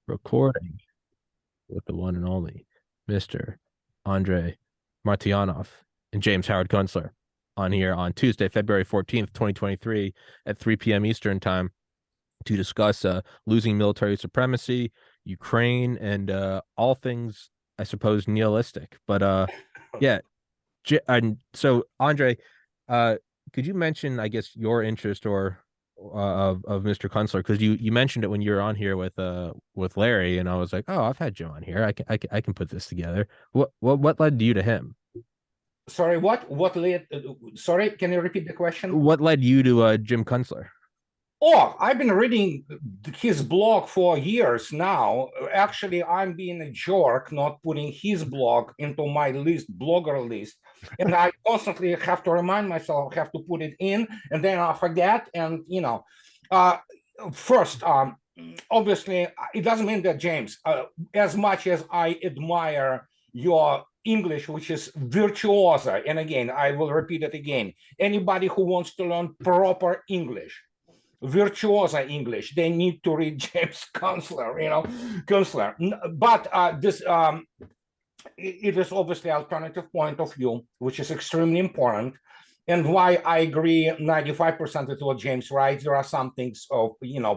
Recording with the one and only Mr. Andrei Martyanov and James Howard Kunstler on here on Tuesday, February 14th, 2023 at 3 p.m. Eastern time to discuss losing military supremacy, Ukraine, and all things, I suppose, nihilistic. But yeah, and so Andrei, uh, could you mention, I guess, your interest or of Mr. Kunstler, because you mentioned it when you were on here with Larry, and I was like, oh, I've had Joe on here. I can put this together. What led you to him? Sorry, what? What led? Sorry, can you repeat the question? What led you to Jim Kunstler? Oh, I've been reading his blog for years now. Actually, I'm being a jerk not putting his blog into my blogger list. And I constantly have to remind myself, I have to put it in, and then I forget. And, uh, first, obviously, it doesn't mean that, James, as much as I admire your English, which is virtuosa, and again, I will repeat it again, anybody who wants to learn proper English, virtuosa English, they need to read James Kunstler, Kunstler. But this it is obviously alternative point of view, which is extremely important. And why I agree 95% with what James writes. There are some things of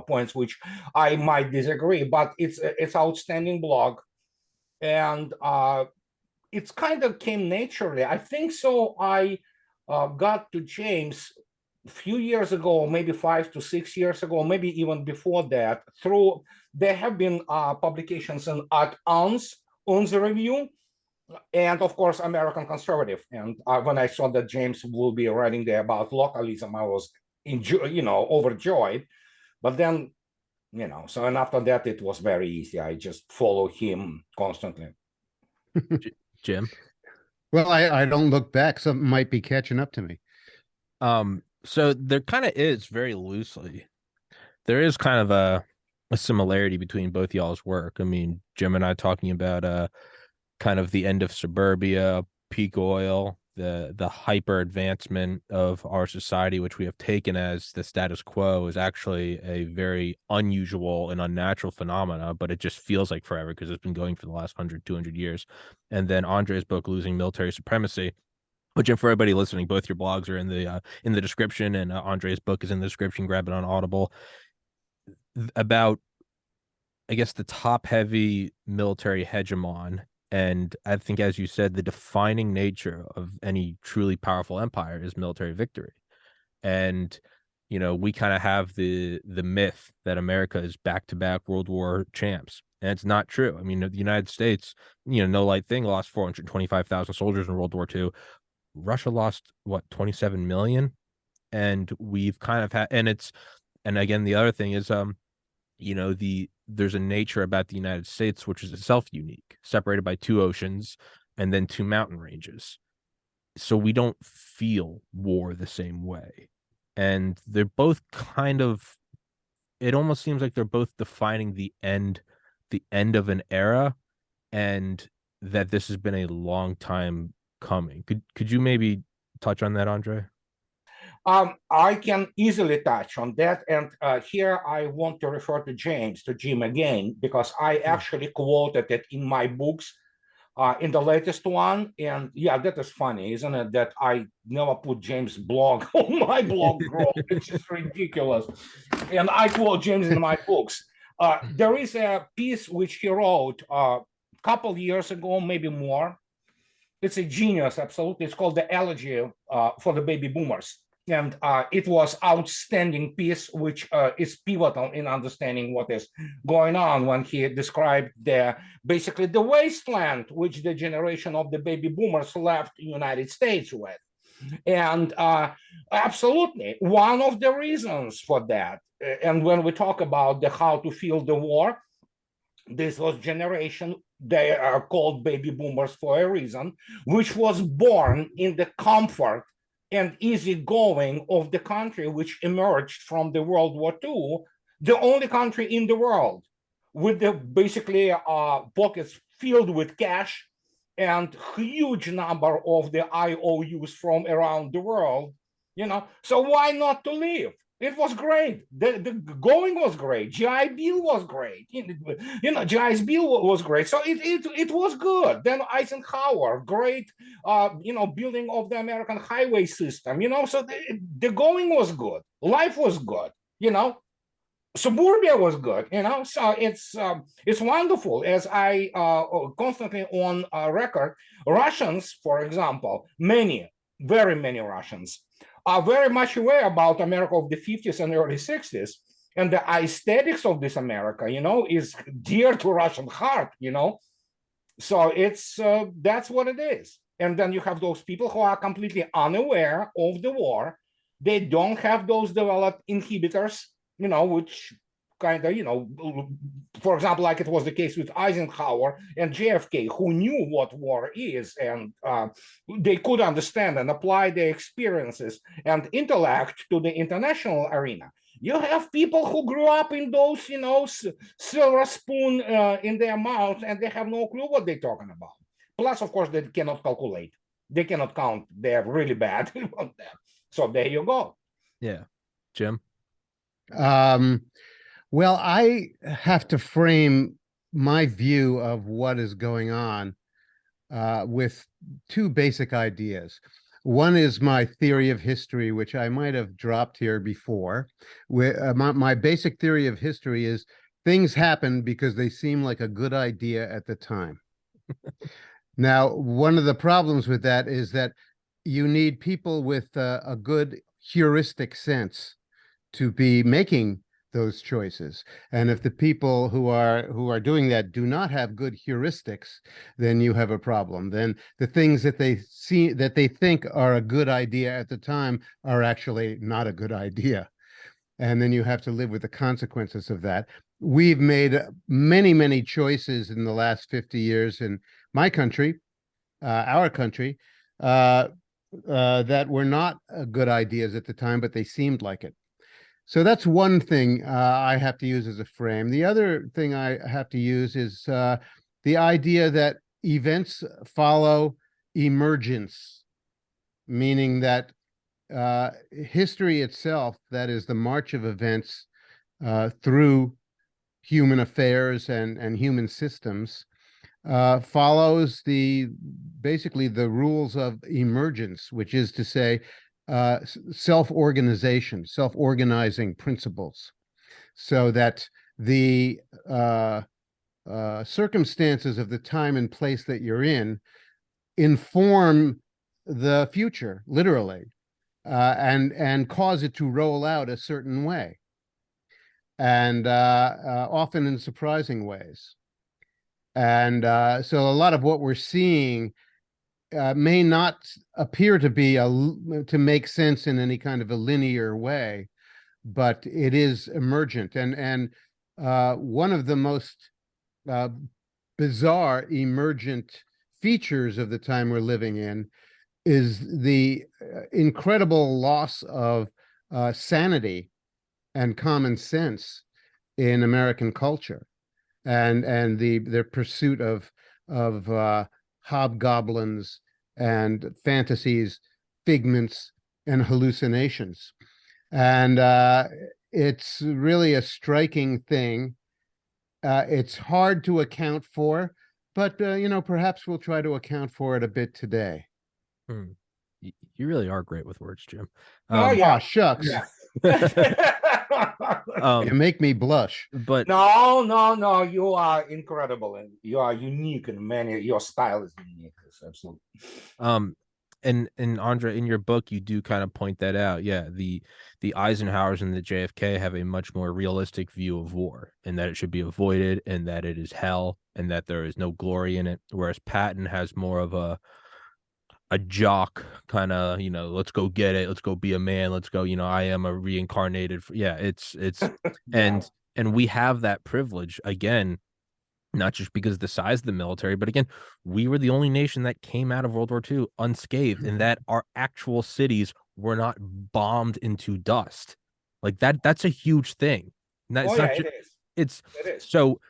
points which I might disagree, but it's outstanding blog, and it's kind of came naturally. I think so. I got to James a few years ago, maybe 5 to 6 years ago, maybe even before that. Through there have been publications in at Ons Review, and of course American Conservative. And when I saw that James will be writing there about localism, I was overjoyed. But then, so and after that it was very easy. I just follow him constantly. Jim. Well, I don't look back. Something might be catching up to me. So there kind of is very loosely. There is kind of a similarity between both y'all's work. I mean, Jim and I talking about kind of the end of suburbia, peak oil, the hyper advancement of our society, which we have taken as the status quo, is actually a very unusual and unnatural phenomena, but it just feels like forever because it's been going for the last 100, 200 years. And then Andrei's book, Losing Military Supremacy, which, and for everybody listening, both your blogs are in the description, and Andrei's book is in the description. Grab it on Audible. About, I guess, the top-heavy military hegemon. And I think, as you said, the defining nature of any truly powerful empire is military victory. And, we kind of have the myth that America is back-to-back World War champs. And it's not true. I mean, the United States, no light thing, lost 425,000 soldiers in World War II. Russia lost, what, 27 million? And we've kind of had, and again, the other thing is, there's a nature about the United States which is itself unique, separated by two oceans and then two mountain ranges. So we don't feel war the same way. And they're both kind of, it almost seems like they're both defining the end of an era, and that this has been a long time coming. Could you maybe touch on that, Andrei? I can easily touch on that. And here I want to refer to Jim again, because I actually quoted it in my books, in the latest one. And yeah, that is funny, isn't it? That I never put James' blog on my blog, bro. It's just ridiculous. And I quote James in my books. There is a piece which he wrote a couple years ago, maybe more. It's a genius, absolutely. It's called The Elegy for the Baby Boomers. And it was outstanding piece, which is pivotal in understanding what is going on, when he described basically the wasteland which the generation of the baby boomers left the United States with. And absolutely, one of the reasons for that, and when we talk about how to feel the war, this was generation, they are called baby boomers for a reason, which was born in the comfort and easygoing of the country which emerged from the World War II, the only country in the world with the basically pockets filled with cash and huge number of the IOUs from around the world. So why not to live? It was great. The going was great. GI Bill was great. GI Bill was great. So it was good. Then Eisenhower, great, building of the American highway system. So the going was good. Life was good. Suburbia was good. So it's wonderful. As I constantly on record, Russians, for example, very many Russians are very much aware about America of the 50s and early 60s. And the aesthetics of this America, is dear to Russian heart. So it's that's what it is. And then you have those people who are completely unaware of the war. They don't have those developed inhibitors, which kind of, for example, like it was the case with Eisenhower and JFK, who knew what war is, and they could understand and apply their experiences and intellect to the international arena. You have people who grew up in those, silver spoon in their mouth, and they have no clue what they're talking about. Plus, of course, they cannot calculate. They cannot count. They're really bad on that. So there you go. Yeah. Jim? Well, I have to frame my view of what is going on with two basic ideas. One is my theory of history, which I might have dropped here before. My basic theory of history is things happen because they seem like a good idea at the time. Now, one of the problems with that is that you need people with a good heuristic sense to be making those choices. And if the people who are doing that do not have good heuristics, then you have a problem. Then the things that they think are a good idea at the time are actually not a good idea. And then you have to live with the consequences of that. We've made many, many choices in the last 50 years in my country, our country, that were not good ideas at the time, but they seemed like it. So that's one thing I have to use as a frame. The other thing I have to use is the idea that events follow emergence, meaning that history itself, that is the march of events through human affairs and human systems, follows basically the rules of emergence, which is to say, self-organization, self-organizing principles, so that the circumstances of the time and place that you're in inform the future, literally, and cause it to roll out a certain way, and often in surprising ways. And so a lot of what we're seeing may not appear to make sense in any kind of a linear way, but it is emergent. And one of the most bizarre emergent features of the time we're living in is the incredible loss of sanity and common sense in American culture, and their pursuit of hobgoblins and fantasies, figments, and hallucinations. And it's really a striking thing. It's hard to account for, but perhaps we'll try to account for it a bit today. You really are great with words, Jim. Oh yeah, shucks. Yeah. You make me blush. But no, you are incredible, and you are unique in many. Your style is unique. It's absolutely. And Andrei, in your book, you do kind of point that out. Yeah, the Eisenhowers and the JFK have a much more realistic view of war, and that it should be avoided, and that it is hell, and that there is no glory in it. Whereas Patton has more of a jock kind of, let's go get it, let's go be a man, let's go, I am a reincarnated. Yeah, it's Yeah. and we have that privilege again, not just because of the size of the military, but again, we were the only nation that came out of World War II unscathed, and that our actual cities were not bombed into dust. Like that's a huge thing. That's Oh not yeah, just, it is. so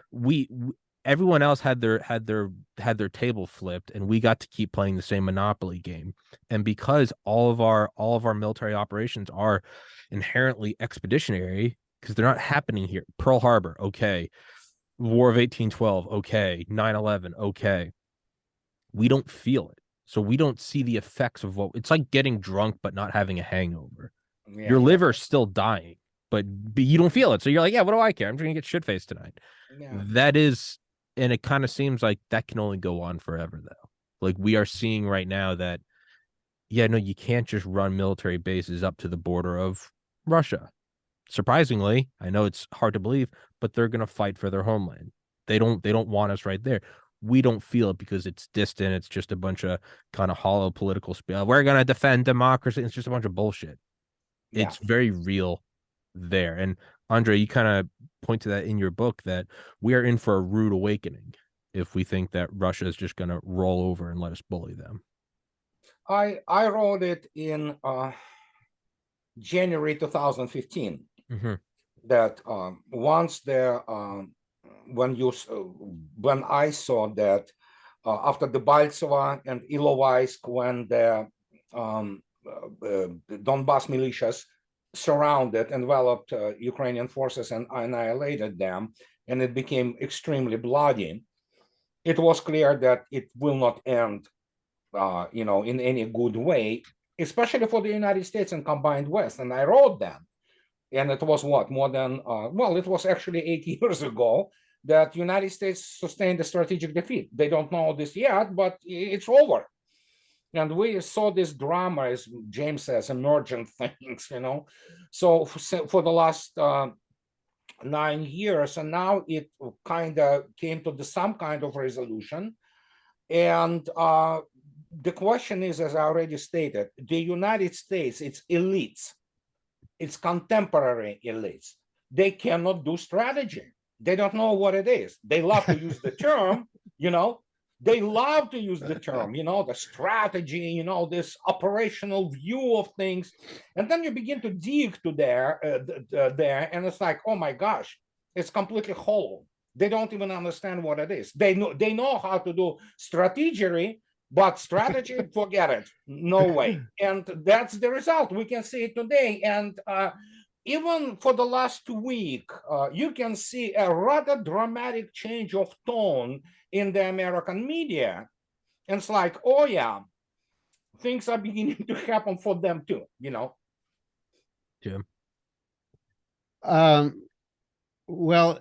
everyone else had their table flipped, and we got to keep playing the same Monopoly game. And because all of our military operations are inherently expeditionary because they're not happening here. Pearl Harbor, okay. War of 1812, okay. 9/11, okay. We don't feel it. So we don't see the effects of what it's like getting drunk but not having a hangover. Yeah. Your liver's still dying, but you don't feel it. So you're like, yeah, what do I care? I'm just gonna get shit faced tonight. Yeah. That is, and it kind of seems like that can only go on forever, though. Like we are seeing right now that, yeah, no, you can't just run military bases up to the border of Russia. Surprisingly, I know it's hard to believe, but they're gonna fight for their homeland. They don't want us right there. We don't feel it because it's distant. It's just a bunch of kind of hollow political spell. We're gonna defend democracy. It's just a bunch of bullshit. Yeah. It's very real there. And Andrei, you kind of point to that in your book that we are in for a rude awakening if we think that Russia is just going to roll over and let us bully them. I wrote it in January 2015 that once the when I saw that after the Baltsova and Ilovaisk, when the Donbass militias surrounded, enveloped Ukrainian forces and annihilated them, and it became extremely bloody, it was clear that it will not end, in any good way, especially for the United States and combined West. And I wrote that, and it was what, more than it was actually 8 years ago that United States sustained a strategic defeat. They don't know this yet, but it's over. And we saw this drama, as James says, emergent things, So for the last 9 years, and now it kind of came to some kind of resolution. And the question is, as I already stated, the United States, its elites, its contemporary elites, they cannot do strategy. They don't know what it is. They love to use the term, they love to use the term, the strategy, this operational view of things. And then you begin to dig to there, and it's like, oh my gosh, it's completely hollow. They don't even understand what it is. They know how to do strategy, but strategy, forget it. No way. And that's the result. We can see it today. And even for the last week, you can see a rather dramatic change of tone in the American media. And it's like, oh yeah, things are beginning to happen for them too, Jim. Well,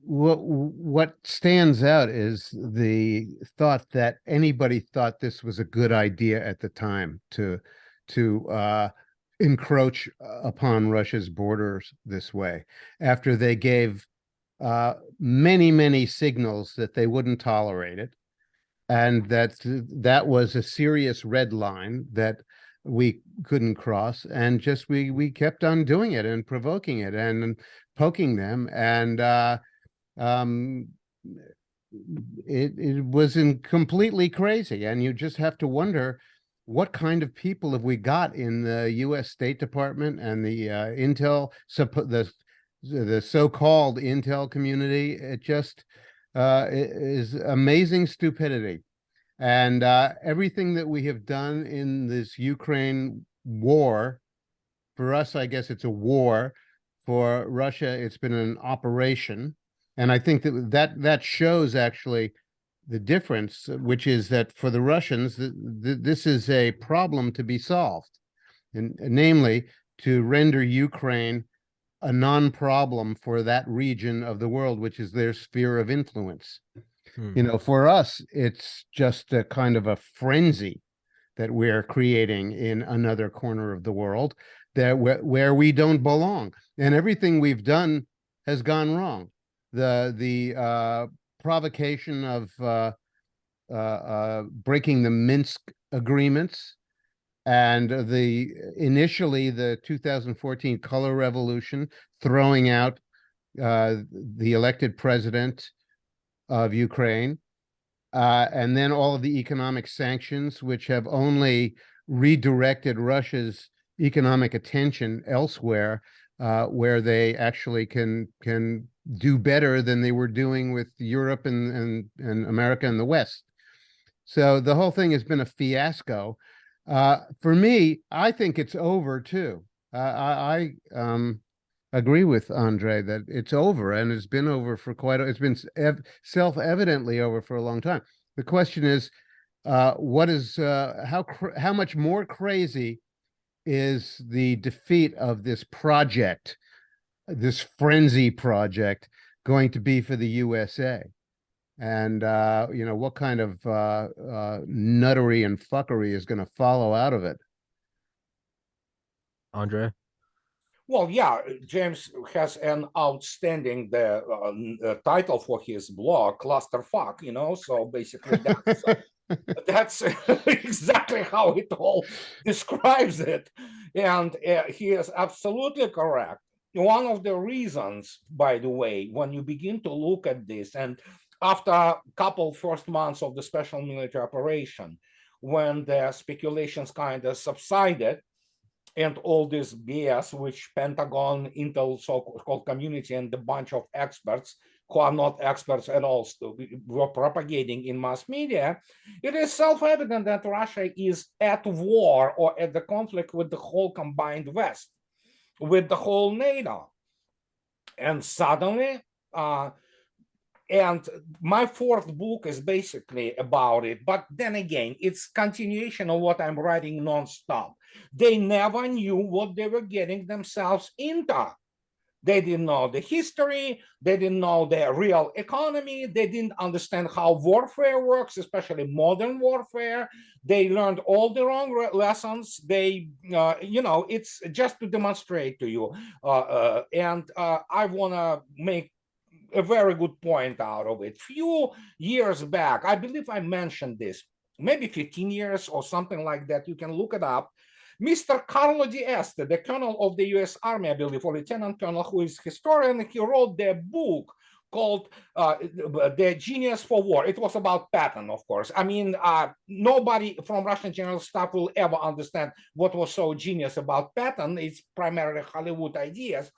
what stands out is the thought that anybody thought this was a good idea at the time to encroach upon Russia's borders this way, after they gave many signals that they wouldn't tolerate it, and that was a serious red line that we couldn't cross, and just we kept on doing it and provoking it and poking them, and it was completely crazy. And you just have to wonder, what kind of people have we got in the U.S. State Department and the intel, the so-called intel community? It just is amazing stupidity. And everything that we have done in this Ukraine war, for us, I guess it's a war. For Russia, it's been an operation. And I think that shows actually the difference, which is that for the Russians, this is a problem to be solved, and namely to render Ukraine a non-problem for that region of the world, which is their sphere of influence. For us, it's just a kind of a frenzy that we're creating in another corner of the world, that where we don't belong, and everything we've done has gone wrong. The provocation of breaking the Minsk agreements, and initially the 2014 color revolution, throwing out the elected president of Ukraine, and then all of the economic sanctions, which have only redirected Russia's economic attention elsewhere, where they actually can do better than they were doing with Europe and America and the West. So the whole thing has been a fiasco. For me, I think it's over too. I agree with Andrei that it's over, and it's been over for it's been self-evidently over for a long time. The question is, what is how much more crazy is the defeat of this project, this frenzy project, going to be for the USA? And you know, what kind of nuttery and fuckery is going to follow out of it? Andrei? Well, yeah, James has an outstanding title for his blog, Clusterfuck, you know, so basically that's exactly how it all describes it. And he is absolutely correct. One of the reasons, by the way, when you begin to look at this, and after a couple first months of the special military operation, when the speculations kind of subsided, and all this BS, which Pentagon, Intel so-called community, and a bunch of experts who are not experts at all were propagating in mass media, it is self-evident that Russia is at war or at the conflict with the whole combined West, with the whole NATO. And suddenly, and my fourth book is basically about it, but then again, it's continuation of what I'm writing nonstop. They never knew what they were getting themselves into. They didn't know the history, they didn't know the real economy, they didn't understand how warfare works, especially modern warfare. They learned all the wrong lessons. They, you know, it's just to demonstrate to you. I want to make a very good point out of it. Few years back, I believe I mentioned this, maybe 15 years or something like that. You can look it up. Mr. Carlo D'Este, the colonel of the US Army, I believe, or lieutenant colonel, who is historian, he wrote the book called The Genius for War. It was about Patton, of course. I mean, nobody from Russian general staff will ever understand what was so genius about Patton. It's primarily Hollywood ideas.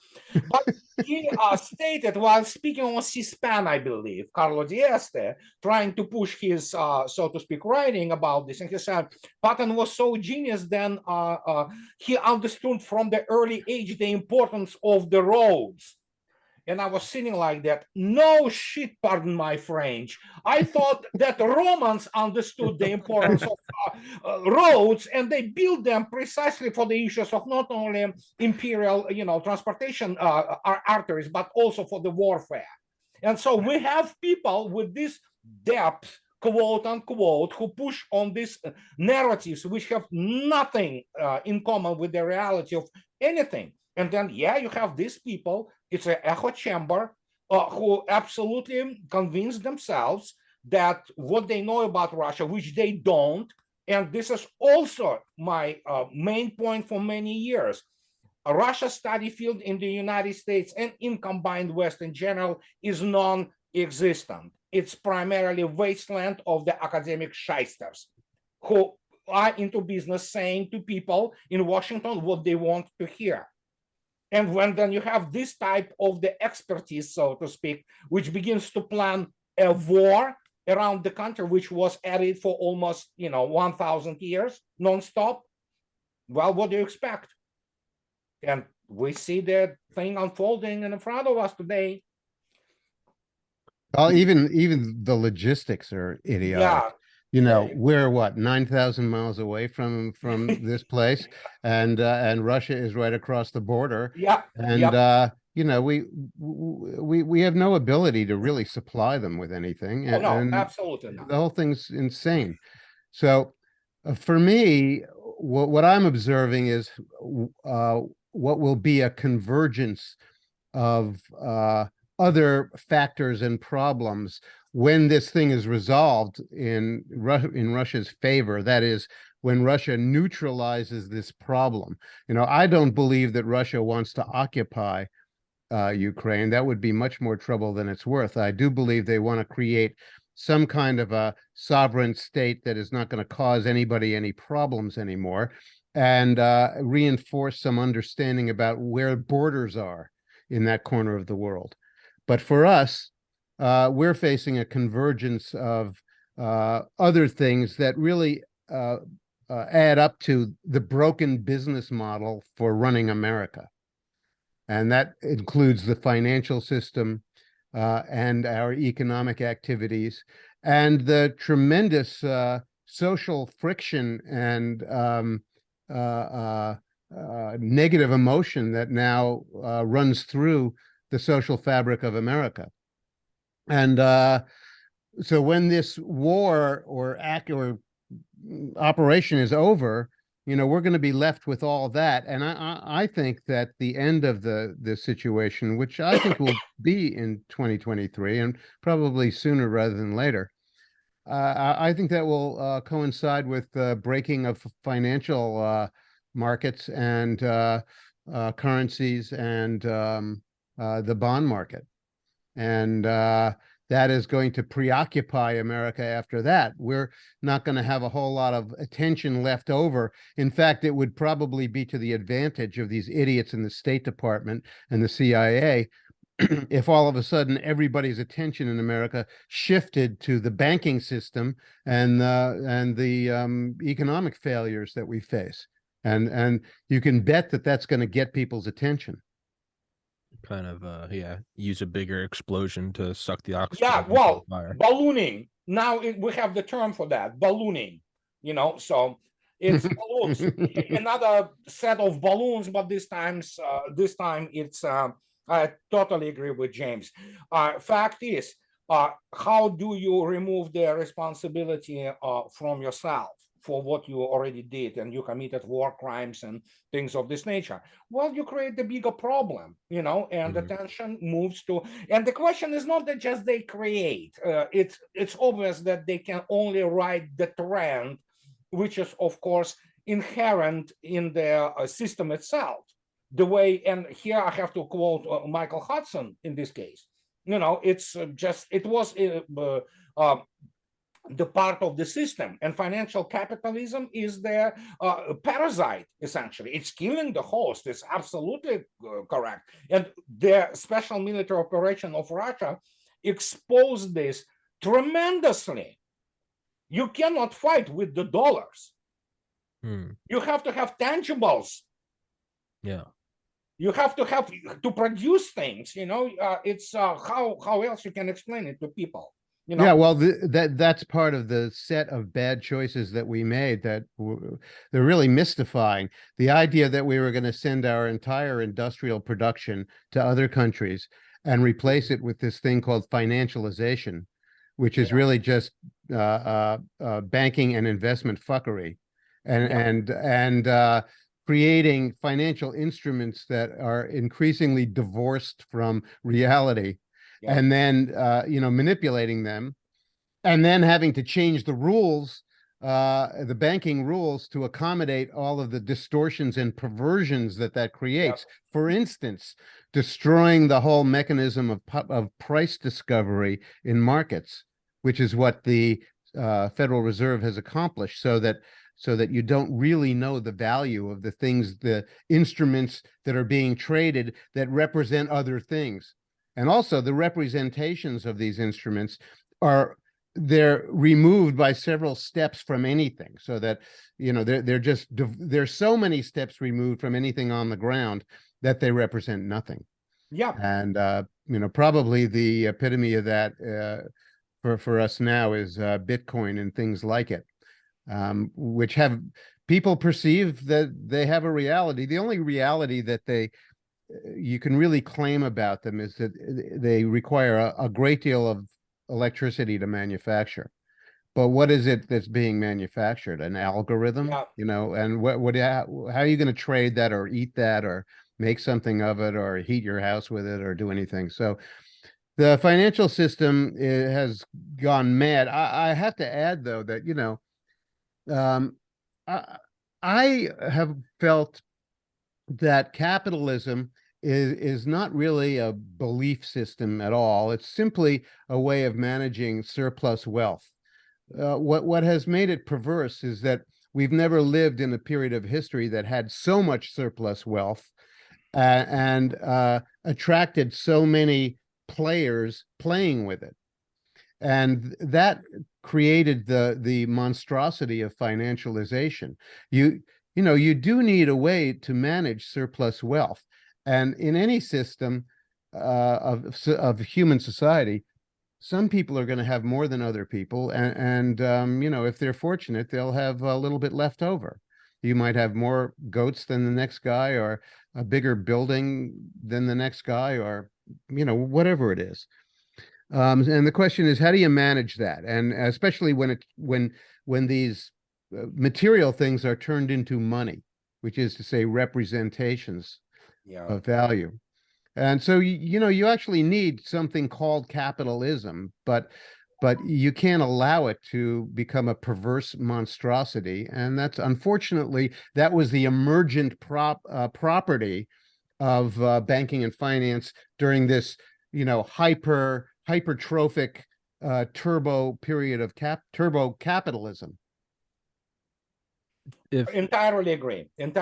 But he stated while speaking on C-SPAN, I believe, Carlo D'Este, trying to push his, so to speak, writing about this. And he said, Patton was so genius, then he understood from the early age the importance of the roads. And I was sitting like that. No shit, pardon my French. I thought that Romans understood the importance of roads, and they built them precisely for the issues of not only imperial, you know, transportation arteries, but also for the warfare. And so we have people with this depth, quote unquote, who push on these narratives which have nothing in common with the reality of anything. And then, yeah, you have these people, it's an echo chamber, who absolutely convince themselves that what they know about Russia, which they don't, and this is also my main point for many years, a Russia study field in the United States and in combined West in general is non-existent. It's primarily wasteland of the academic shysters who are into business saying to people in Washington what they want to hear. And when then you have this type of the expertise, so to speak, which begins to plan a war around the country, which was at it for almost, you know, 1,000 years nonstop, well, what do you expect? And we see that thing unfolding in front of us today. Well, even the logistics are idiotic. Yeah. You know, we're what, 9,000 miles away from this place, and Russia is right across the border. Yeah. And you know, we have no ability to really supply them with anything. Oh, no, and absolutely not. the whole thing's insane. So for me, what I'm observing is what will be a convergence of other factors and problems when this thing is resolved in Russia's favor. That is, when Russia neutralizes this problem. You know, I don't believe that Russia wants to occupy Ukraine. That would be much more trouble than it's worth. I do believe they want to create some kind of a sovereign state that is not going to cause anybody any problems anymore, and reinforce some understanding about where borders are in that corner of the world. But for us, we're facing a convergence of other things that really add up to the broken business model for running America. And that includes the financial system and our economic activities and the tremendous social friction and negative emotion that now runs through the social fabric of America. And so when this war or act or operation is over, we're going to be left with all that. And I think that the end of the situation, which I think will be in 2023 and probably sooner rather than later, I think that will coincide with the breaking of financial markets and currencies and the bond market. And that is going to preoccupy America after that. We're not going to have a whole lot of attention left over. In fact, it would probably be to the advantage of these idiots in the State Department and the CIA if all of a sudden everybody's attention in America shifted to the banking system and the economic failures that we face. And you can bet that that's going to get people's attention. Kind of use a bigger explosion to suck the oxygen. Yeah, well, ballooning. Now we have the term for that, ballooning. So it's balloons. Another set of balloons, but this time it's. I totally agree with James. Fact is, how do you remove the responsibility from yourself for what you already did and you committed war crimes and things of this nature? Well, you create the bigger problem, and attention moves to, and the question is not that just they create, it's obvious that they can only ride the trend, which is of course inherent in the system itself. The way, and here I have to quote Michael Hudson in this case, it's it was the part of the system, and financial capitalism is the parasite, essentially. It's killing the host. It's absolutely correct. And the special military operation of Russia exposed this tremendously. You cannot fight with the dollars. You have to have tangibles. Yeah. You have to produce things, it's how else you can explain it to people. Yeah, well, that's part of the set of bad choices that we made that they're really mystifying. The idea that we were going to send our entire industrial production to other countries and replace it with this thing called financialization, which is really just banking and investment fuckery, and creating financial instruments that are increasingly divorced from reality. And then, manipulating them, and then having to change the rules, the banking rules, to accommodate all of the distortions and perversions that creates. For instance, destroying the whole mechanism of price discovery in markets, which is what the Federal Reserve has accomplished, so that you don't really know the value of the things, the instruments that are being traded that represent other things. And also the representations of these instruments they're removed by several steps from anything, so that they're so many steps removed from anything on the ground that they represent nothing. And probably the epitome of that for us now is Bitcoin and things like it, which have people perceive that they have a reality. The only reality that you can really claim about them is that they require a great deal of electricity to manufacture. But what is it that's being manufactured? An algorithm, and how are you going to trade that or eat that or make something of it or heat your house with it or do anything? So the financial system has gone mad. I have to add, though, that, I have felt that capitalism is not really a belief system at all. It's simply a way of managing surplus wealth. What has made it perverse is that we've never lived in a period of history that had so much surplus wealth and attracted so many players playing with it. And that created the monstrosity of financialization. You do need a way to manage surplus wealth, and in any system of human society, some people are going to have more than other people, and if they're fortunate, they'll have a little bit left over. You might have more goats than the next guy, or a bigger building than the next guy, or whatever it is. And the question is, how do you manage that? And especially when these material things are turned into money, which is to say representations of value. And so you actually need something called capitalism, but you can't allow it to become a perverse monstrosity. And that's, unfortunately, that was the emergent property of banking and finance during this hypertrophic turbo period of turbo capitalism. Entirely agree. And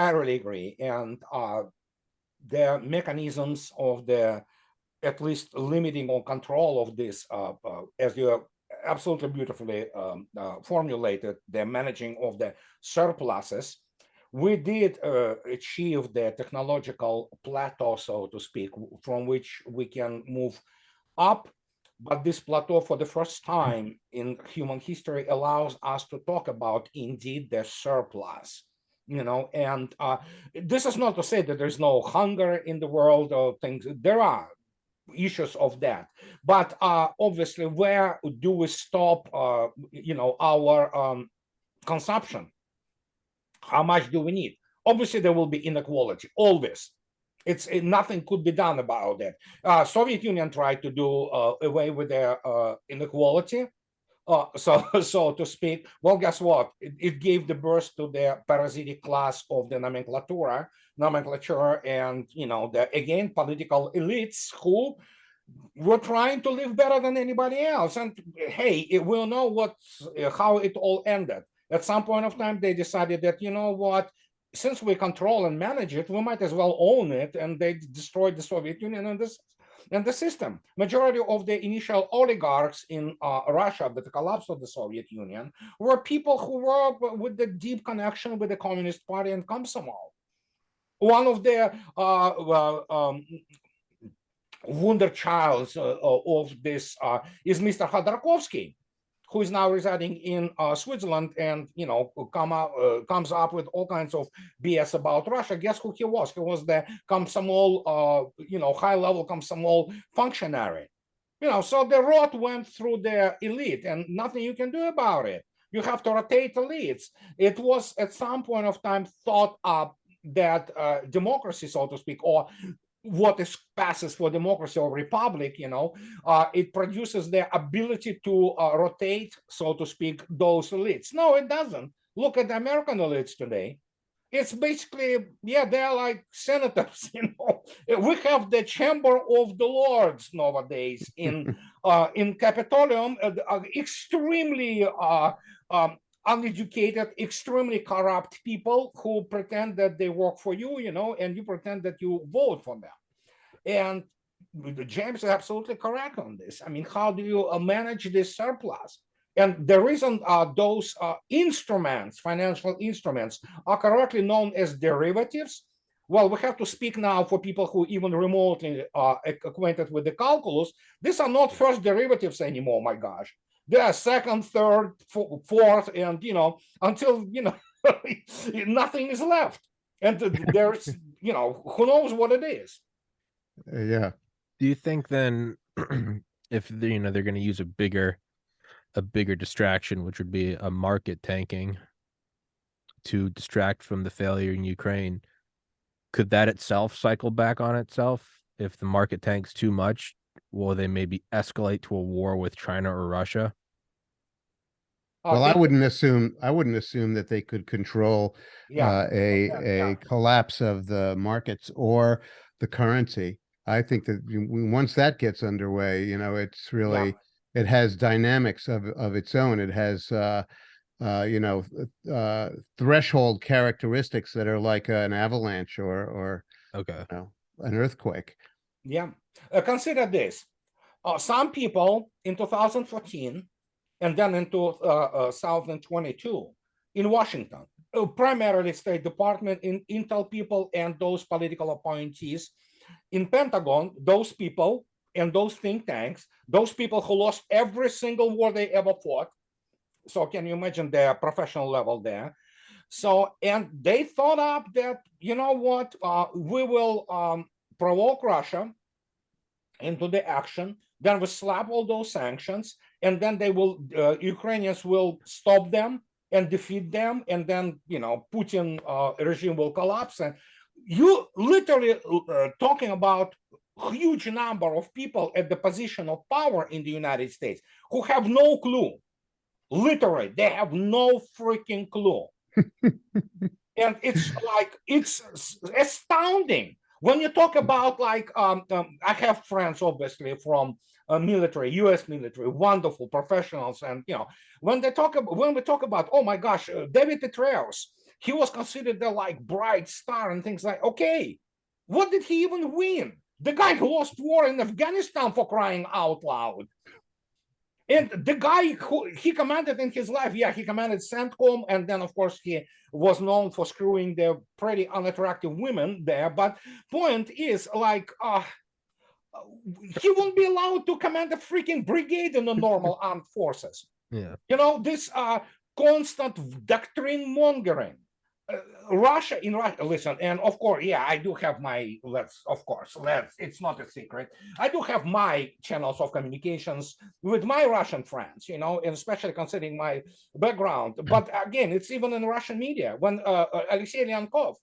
the mechanisms of the at least limiting or control of this, as you absolutely beautifully formulated, the managing of the surpluses, we did achieve the technological plateau, so to speak, from which we can move up. But this plateau, for the first time in human history, allows us to talk about indeed the surplus. And this is not to say that there's no hunger in the world or things. There are issues of that, but obviously, where do we stop? Our consumption. How much do we need? Obviously, there will be inequality. Always, nothing could be done about that. Soviet Union tried to do away with the inequality. So to speak. Well, guess what? It gave the birth to the parasitic class of the nomenclature, and again political elites who were trying to live better than anybody else. And hey, we'll know how it all ended. At some point of time, they decided that, since we control and manage it, we might as well own it, and they destroyed the Soviet Union and the system. Majority of the initial oligarchs in Russia, at the collapse of the Soviet Union, were people who were with the deep connection with the Communist Party and Komsomol. One of the wonder childs of this is Mr. Khodorkovsky, who is now residing in Switzerland, and comes up with all kinds of BS about Russia. Guess who he was? He was the Komsomol, high-level Komsomol functionary. So the rot went through the elite, and nothing you can do about it. You have to rotate elites. It was at some point of time thought up that democracy, so to speak, or what passes for democracy or republic, it produces the ability to rotate, so to speak, those elites. No, it doesn't. Look at the American elites today. It's basically, they're like senators. We have the Chamber of the Lords nowadays in Capitolium, extremely uneducated, extremely corrupt people who pretend that they work for you, and you pretend that you vote for them. And James is absolutely correct on this. I mean, how do you manage this surplus? And the reason those instruments, financial instruments, are correctly known as derivatives, well, we have to speak now for people who even remotely are acquainted with the calculus. These are not first derivatives anymore, my gosh. They are second, third, fourth, and, until, nothing is left. And there's, who knows what it is. Yeah. Do you think then if they're going to use a bigger distraction, which would be a market tanking to distract from the failure in Ukraine, could that itself cycle back on itself? If the market tanks too much, will they maybe escalate to a war with China or Russia? Well, I wouldn't assume that they could control a collapse of the markets or the currency. I think that once that gets underway, it's really it has dynamics of its own. It has threshold characteristics that are like an avalanche or an earthquake. Yeah. Consider this. Some people in 2014 and then in 2022 in Washington, primarily State Department, Intel people, and those political appointees in Pentagon, those people and those think tanks, those people who lost every single war they ever fought. So can you imagine their professional level there? So, and they thought up that, you know what, we will provoke Russia into the action, then we slap all those sanctions, and then they will, Ukrainians will stop them and defeat them, and then, you know, Putin regime will collapse. And you literally talking about huge number of people at the position of power in the United States who have no clue. Literally, they have no freaking clue. And it's like, it's astounding. When you talk about like, I have friends obviously from military, U.S. military, wonderful professionals, and you know, when we talk about, oh my gosh, David Petraeus, he was considered the like bright star and things like, okay, what did he even win? The guy who lost war in Afghanistan, for crying out loud. And the guy who he commanded in his life, yeah, he commanded CENTCOM, and then of course he was known for screwing the pretty unattractive women there. But point is, like, he won't be allowed to command a freaking brigade in the normal armed forces. Yeah, you know, this constant doctrine mongering. Russia, listen, and of course, yeah, I do have my, it's not a secret. I do have my channels of communications with my Russian friends, you know, and especially considering my background. But again, it's even in Russian media. When Alexei Lyankov,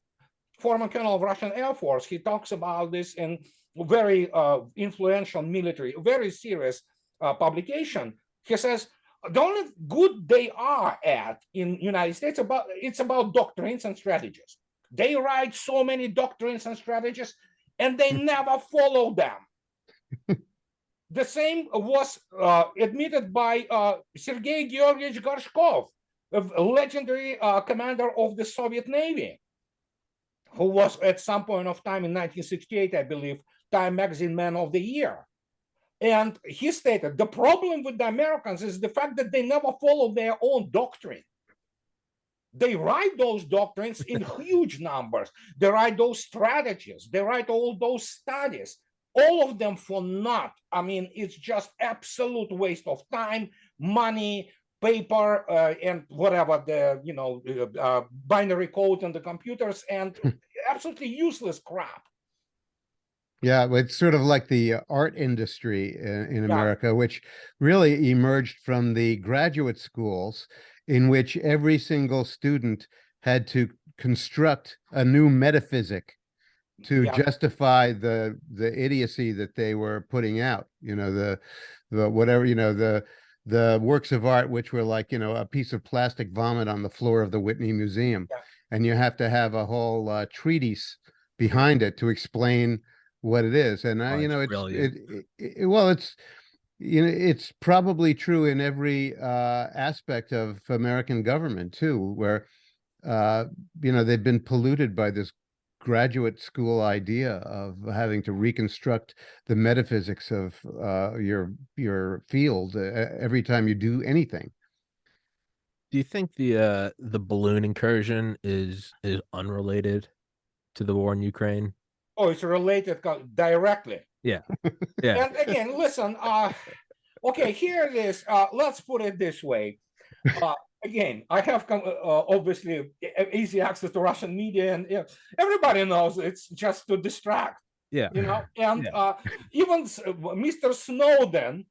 former colonel of Russian Air Force, he talks about this in very influential military, very serious publication. He says, the only good they are at in United States it's about doctrines and strategies. They write so many doctrines and strategies, and they never follow them. The same was admitted by Sergei Georgievich Gorshkov, a legendary commander of the Soviet Navy, who was at some point of time in 1968, I believe, Time Magazine Man of the Year. And he stated, the problem with the Americans is the fact that they never follow their own doctrine. They write those doctrines in huge numbers. They write those strategies. They write all those studies, all of them for naught. I mean, it's just absolute waste of time, money, paper, and whatever the, you know, binary code in the computers, and absolutely useless crap. Yeah, it's sort of like the art industry in America, which really emerged from the graduate schools, in which every single student had to construct a new metaphysic to justify the idiocy that they were putting out. You know, the whatever, you know, the works of art, which were like, you know, a piece of plastic vomit on the floor of the Whitney Museum, and you have to have a whole treatise behind it to explain what it is. And you know, well, it's, you know, it's probably true in every aspect of American government too, where you know, they've been polluted by this graduate school idea of having to reconstruct the metaphysics of your field every time you do anything. Do you think the balloon incursion is unrelated to the war in Ukraine? Oh, it's related directly. Yeah. Yeah. And again, listen, okay, here it is. Let's put it this way. Again, I have obviously easy access to Russian media, and everybody knows it's just to distract. Yeah. You know, and even Mr. Snowden,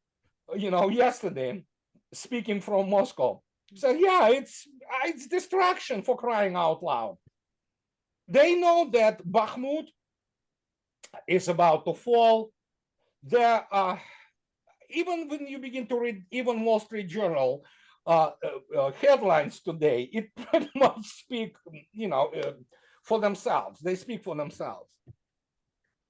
you know, yesterday, speaking from Moscow, said, yeah, it's distraction, for crying out loud. They know that Bakhmut is about to fall. There, even when you begin to read even Wall Street Journal headlines today, it pretty much speak, you know, for themselves. They speak for themselves.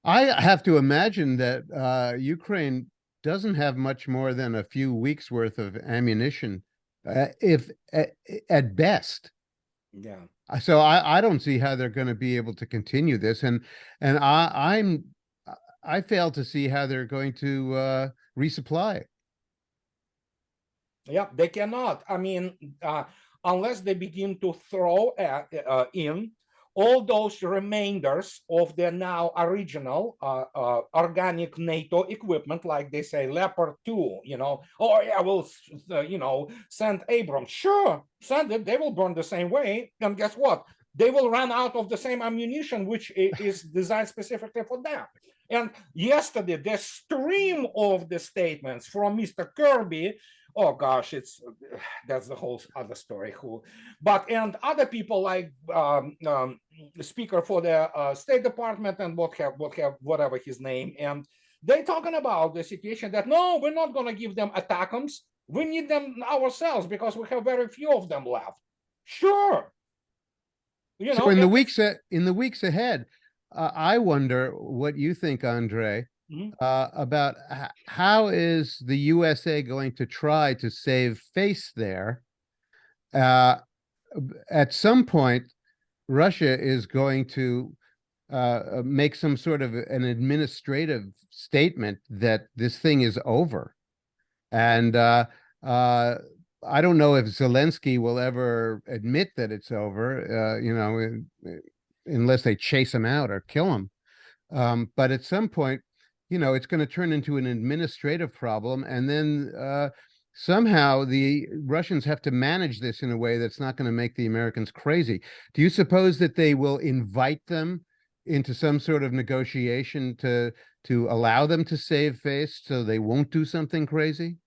I have to imagine that Ukraine doesn't have much more than a few weeks worth of ammunition, if at best. Yeah. So I don't see how they're going to be able to continue this, and I fail to see how they're going to resupply. Yeah, they cannot. I mean, unless they begin to throw in all those remainders of the now original organic NATO equipment, like they say, Leopard 2, oh yeah, we'll, send Abrams. Sure, send it. They will burn the same way. And guess what? They will run out of the same ammunition, which is designed specifically for them. And yesterday, the stream of the statements from Mr. Kirby, oh gosh, that's the whole other story. And other people like speaker for the State Department and whatever his name, and they talking about the situation that no, we're not going to give them ATACMS. We need them ourselves because we have very few of them left. Sure, So in the weeks ahead, I wonder what you think, Andrei, about how is the USA going to try to save face there? At some point, Russia is going to make some sort of an administrative statement that this thing is over. And I don't know if Zelensky will ever admit that it's over, unless they chase him out or kill him. But at some point, it's going to turn into an administrative problem. And then somehow the Russians have to manage this in a way that's not going to make the Americans crazy. Do you suppose that they will invite them into some sort of negotiation to allow them to save face so they won't do something crazy?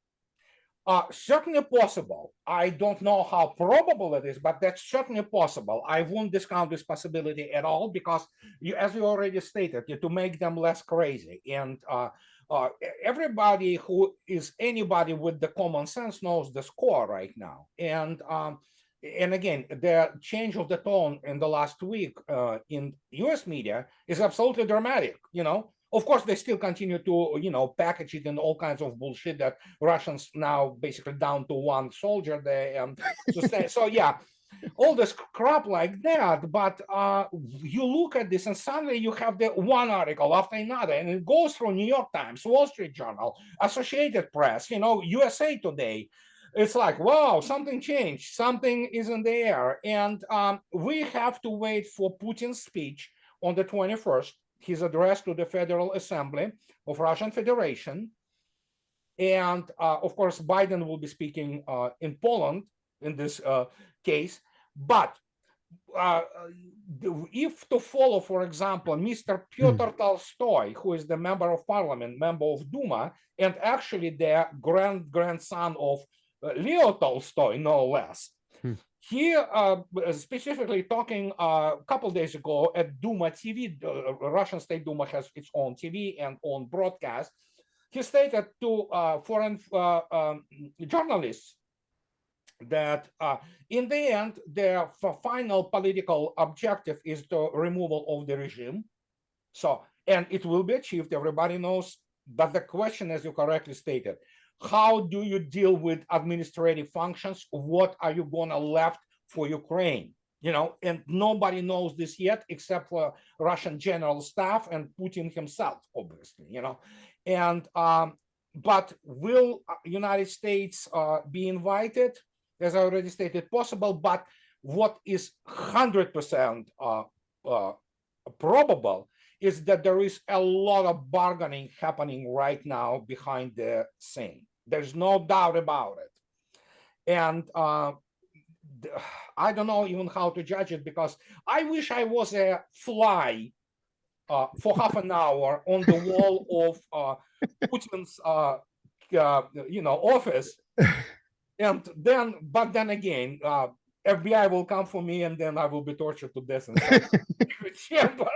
Certainly possible. I don't know how probable it is, but that's certainly possible. I won't discount this possibility at all because, as you already stated, to make them less crazy. And everybody who is anybody with the common sense knows the score right now. And again, the change of the tone in the last week in U.S. media is absolutely dramatic. Of course, they still continue to, package it in all kinds of bullshit that Russians now basically down to one soldier there. So yeah, all this crap like that. But you look at this and suddenly you have the one article after another, and it goes through New York Times, Wall Street Journal, Associated Press, USA Today. It's like, wow, something changed. Something is in the air. And we have to wait for Putin's speech on the 21st. His address to the Federal Assembly of Russian Federation. And of course, Biden will be speaking in Poland in this case. But if to follow, for example, Mr. Pyotr Tolstoy, who is the member of parliament, member of Duma, and actually the grandson of Leo Tolstoy, no less. He specifically talking a couple days ago at Duma TV, Russian State Duma has its own TV and own broadcast. He stated to foreign journalists that in the end, their final political objective is the removal of the regime. So, and it will be achieved, everybody knows. But the question, as you correctly stated, how do you deal with administrative functions? What are you going to left for Ukraine? And nobody knows this yet except for Russian general staff and Putin himself, obviously, And but will United States be invited? As I already stated, possible. But what is 100% probable is that there is a lot of bargaining happening right now behind the scene. There's no doubt about it. And I don't know even how to judge it because I wish I was a fly for half an hour on the wall of Putin's, office. And then, but then again, FBI will come for me and then I will be tortured to death in some chamber.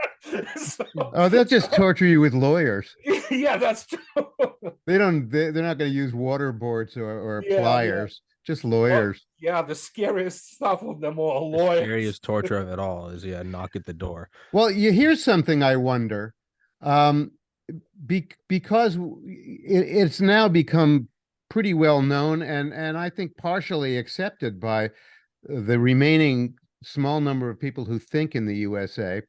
Oh, they'll just torture you with lawyers. Yeah, that's true. They're not going to use waterboards or pliers, just lawyers. Yeah, the scariest stuff of them all, the lawyers. Scariest torture of it all is knock at the door. Well, here's something I wonder. Because it's now become pretty well known and I think partially accepted by the remaining small number of people who think in the USA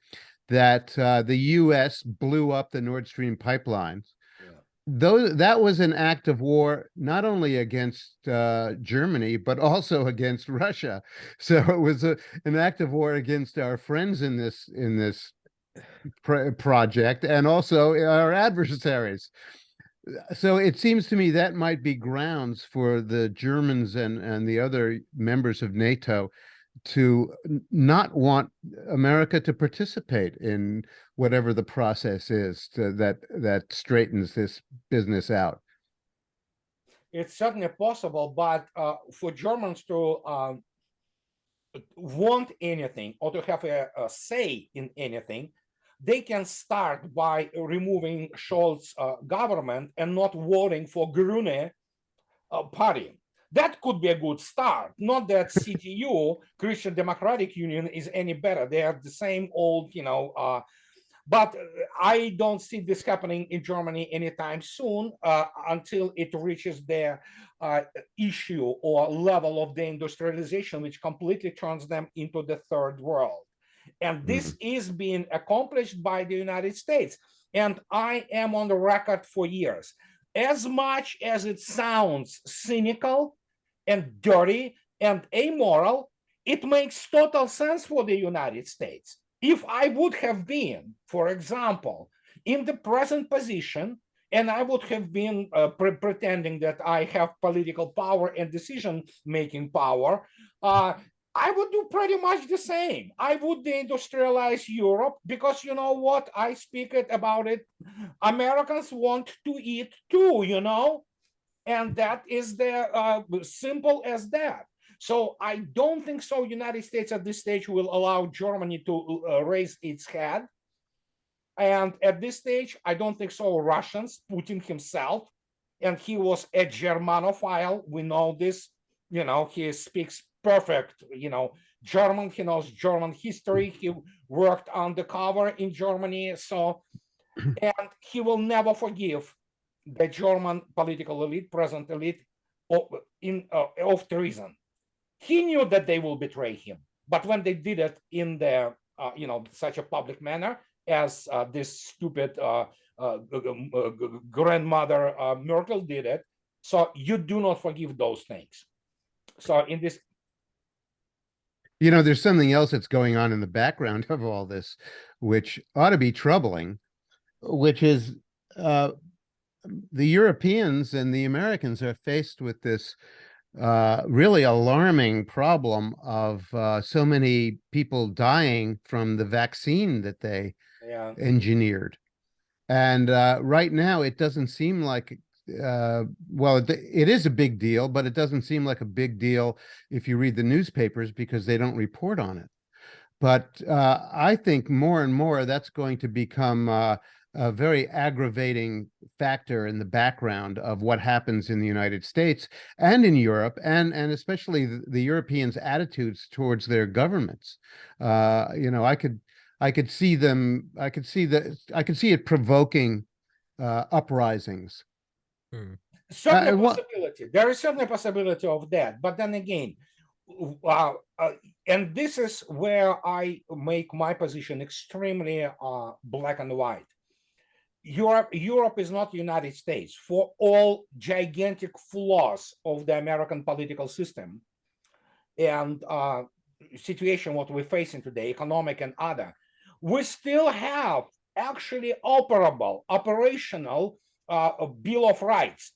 that the U.S. blew up the Nord Stream pipelines. Yeah. Though that was an act of war not only against Germany but also against Russia. So it was an act of war against our friends in this project and also our adversaries. So it seems to me that might be grounds for the Germans and the other members of NATO to not want America to participate in whatever the process is that straightens this business out. It's certainly possible, but for Germans to want anything or to have a say in anything, they can start by removing Scholz's government and not voting for Grüne party. That could be a good start. Not that CDU, Christian Democratic Union, is any better. They are the same old, but I don't see this happening in Germany anytime soon until it reaches their issue or level of deindustrialization, which completely turns them into the third world. And this is being accomplished by the United States. And I am on the record for years. As much as it sounds cynical and dirty and amoral, it makes total sense for the United States. If I would have been, for example, in the present position, and I would have been pretending that I have political power and decision-making power, I would do pretty much the same. I would deindustrialize Europe because you know what? I speak about it. Americans want to eat too, and that is the simple as that. So I don't think so. United States at this stage will allow Germany to raise its head. And at this stage, I don't think so. Russians, Putin himself, and he was a Germanophile. We know this. He speaks perfect, German. He knows German history. He worked undercover in Germany. So, and he will never forgive the German political elite, present elite, of treason. He knew that they will betray him, but when they did it in such a public manner as this stupid grandmother Merkel did it, so you do not forgive those things. So in this, there's something else that's going on in the background of all this, which ought to be troubling, which is the Europeans and the Americans are faced with this really alarming problem of so many people dying from the vaccine that they engineered. And right now, it doesn't seem like, it is a big deal, but it doesn't seem like a big deal if you read the newspapers because they don't report on it. But I think more and more that's going to become a very aggravating factor in the background of what happens in the United States and in Europe, and especially the Europeans' attitudes towards their governments. I could see it provoking uprisings. Certainly a possibility. There is certainly a possibility of that. But then again, and this is where I make my position extremely black and white. Europe is not the United States. For all gigantic flaws of the American political system and situation what we're facing today, economic and other, we still have actually operational Bill of Rights.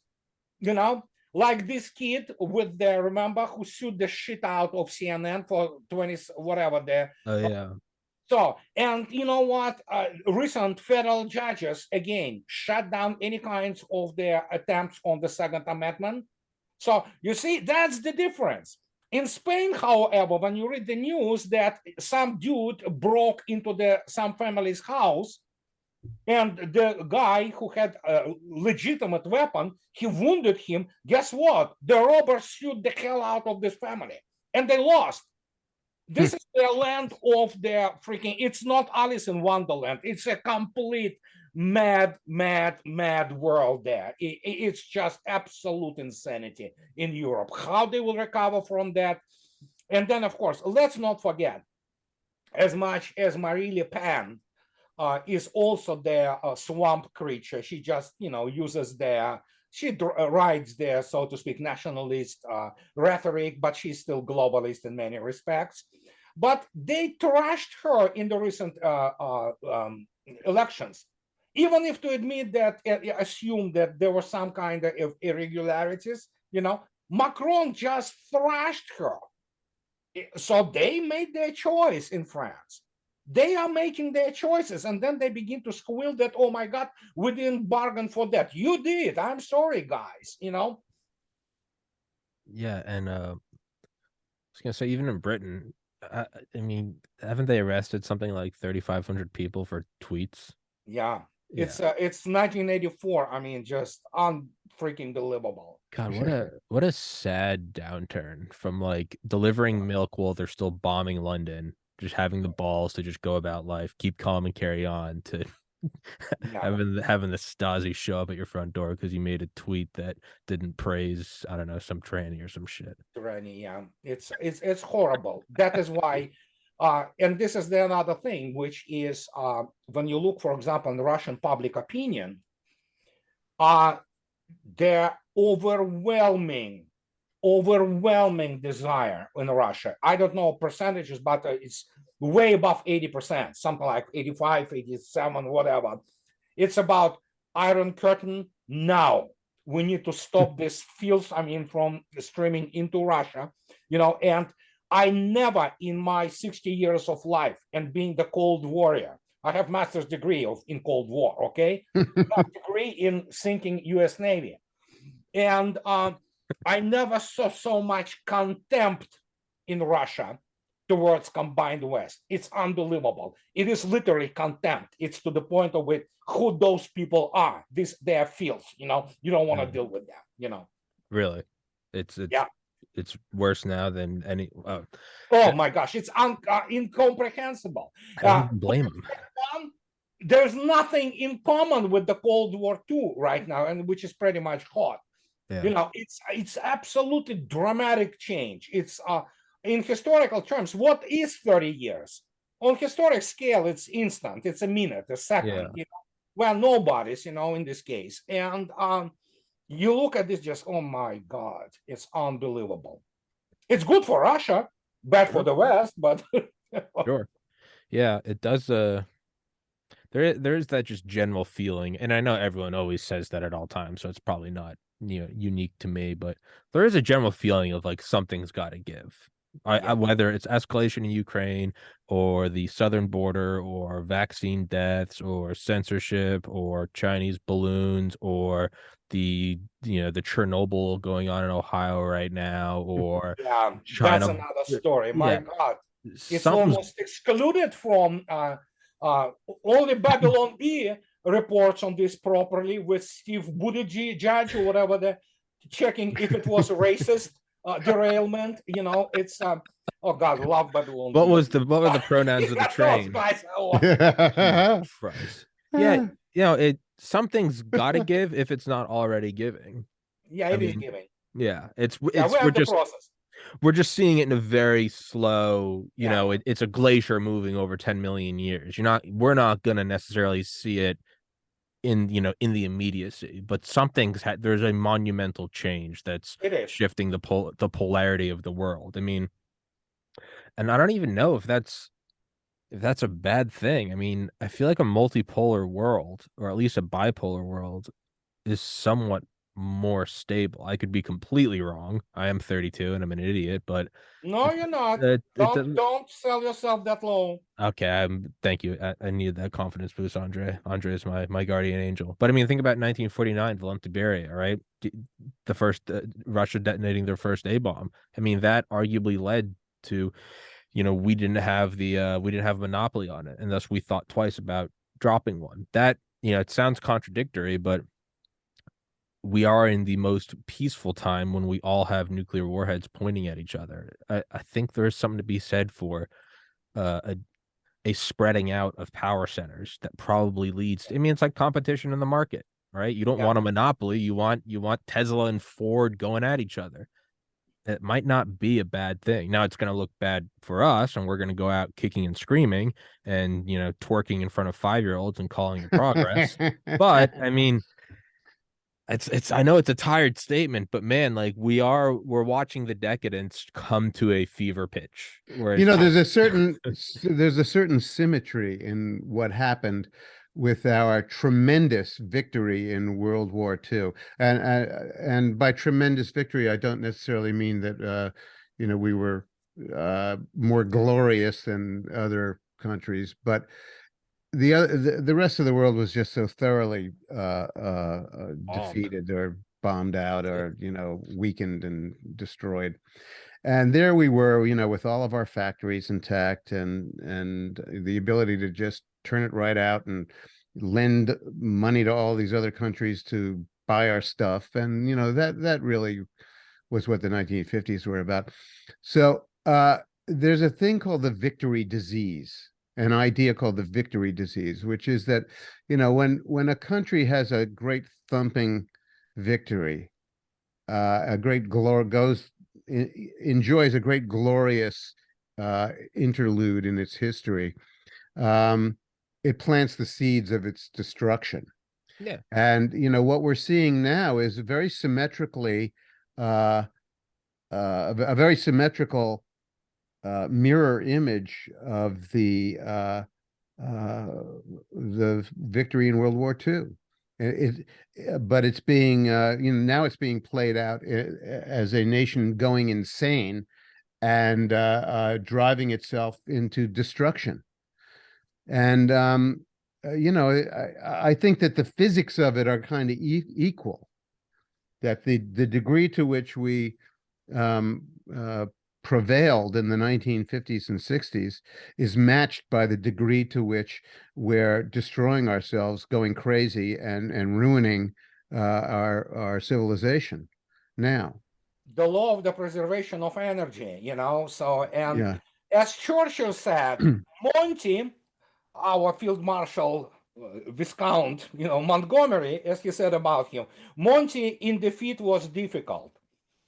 Like this kid with remember, who sued the shit out of CNN for 20 whatever the. Oh yeah. So, and you know what? Recent federal judges, again, shut down any kinds of their attempts on the Second Amendment. So, you see, that's the difference. In Spain, however, when you read the news that some dude broke into some family's house, and the guy who had a legitimate weapon, he wounded him. Guess what? The robbers sued the hell out of this family, and they lost. This is the land of their freaking, it's not Alice in Wonderland. It's a complete mad world there. It's just absolute insanity in Europe. How they will recover from that. And then, of course, let's not forget, as much as Marie Le Pen is also their swamp creature. She just, uses she rides their, so to speak, nationalist rhetoric, but she's still globalist in many respects. But they trashed her in the recent elections. Even if to admit that, assume that there were some kind of irregularities, Macron just thrashed her. So they made their choice in France. They are making their choices, and then they begin to squeal that, oh my God, we didn't bargain for that. You did. I'm sorry, guys. Yeah, and I was gonna say, even in Britain, I mean, haven't they arrested something like 3,500 people for tweets? Yeah. Yeah. It's 1984. I mean, just unfreaking believable. God, what a sad downturn from like delivering milk while they're still bombing London, just having the balls to just go about life, keep calm and carry on, to Yeah. having the Stasi show up at your front door because you made a tweet that didn't praise, I don't know, some tranny or some shit. Tyranny, yeah. It's horrible. That is why, and this is the another thing, which is when you look, for example, in the Russian public opinion, their overwhelming desire in Russia. I don't know percentages, but it's way above 80%, something like 85, 87, whatever. It's about Iron Curtain now. We need to stop this filth, from streaming into Russia, and I never in my 60 years of life and being the Cold Warrior, I have master's degree in Cold War, okay? Degree in sinking US Navy. And I never saw so much contempt in Russia towards combined West. It's unbelievable. It is literally contempt. It's to the point of who those people are. They're filth, you don't want to deal with them, Really, it's yeah. It's worse now than any. Oh my gosh, it's incomprehensible. I don't even blame them. There's nothing in common with the Cold War II right now, and which is pretty much hot. Yeah. It's absolutely dramatic change. It's in historical terms, what is 30 years? On historic scale, it's instant. It's a minute, a second. Yeah. Well, nobody's, in this case. And you look at this, just, oh my God, it's unbelievable. It's good for Russia, bad for the West, but Sure. Yeah, it does. There's that just general feeling, and I know everyone always says that at all times, so it's probably not, unique to me, but there is a general feeling of like something's got to give. Whether it's escalation in Ukraine or the southern border or vaccine deaths or censorship or Chinese balloons or the Chernobyl going on in Ohio right now, or yeah, China. that's another story. My God, it's almost excluded from only Babylon B reports on this properly with Steve Buttigieg, judge or whatever, checking if it was a racist derailment. It's oh God, love Babylon. What were the pronouns of the train? Christ. Yeah, something's got to give if it's not already giving. Yeah, it is giving. Yeah, we're just seeing it in a very slow, it's a glacier moving over 10 million years. We're not gonna necessarily see it in the immediacy, but there's a monumental change that's shifting the polarity of the world. I mean, and I don't even know if that's a bad thing. I mean, I feel like a multipolar world, or at least a bipolar world, is somewhat more stable. I could be completely wrong. I am 32 and I'm an idiot, but no, you're not. Don't sell yourself that low. Okay, thank you. I needed that confidence boost, Andrei. Andrei is my guardian angel. But I mean, think about 1949, Volontaberia, right? The first Russia detonating their first A bomb. I mean, that arguably led to, we didn't have monopoly on it, and thus we thought twice about dropping one. That, it sounds contradictory, but we are in the most peaceful time when we all have nuclear warheads pointing at each other. I think there is something to be said for a spreading out of power centers that probably leads to, it's like competition in the market, right? You don't want a monopoly. You want Tesla and Ford going at each other. it might not be a bad thing. Now it's going to look bad for us, and we're going to go out kicking and screaming and, twerking in front of 5-year-olds and calling it progress. But I mean, it's I know it's a tired statement, but man, like we're watching the decadence come to a fever pitch where it's there's a certain symmetry in what happened with our tremendous victory in World War II. And by tremendous victory, I don't necessarily mean that we were more glorious than other countries, but the rest of the world was just so thoroughly bombed. defeated or bombed out or weakened and destroyed. And there we were, with all of our factories intact and the ability to just turn it right out and lend money to all these other countries to buy our stuff. And that really was what the 1950s were about. So there's a thing called the victory disease, an idea called the victory disease, which is that, when a country has a great thumping victory, a great enjoys a great glorious interlude in its history, it plants the seeds of its destruction. Yeah. And what we're seeing now is a very symmetrical mirror image of the victory in World War II. But it's being, now it's being played out as a nation going insane and driving itself into destruction. And, I think that the physics of it are kind of equal, that the degree to which we prevailed in the 1950s and 60s is matched by the degree to which we're destroying ourselves, going crazy and ruining our civilization now. The law of the preservation of energy, so, and Yeah. as Churchill said, Monty, our field marshal, Viscount, Montgomery, as he said about him, Monty in defeat was difficult.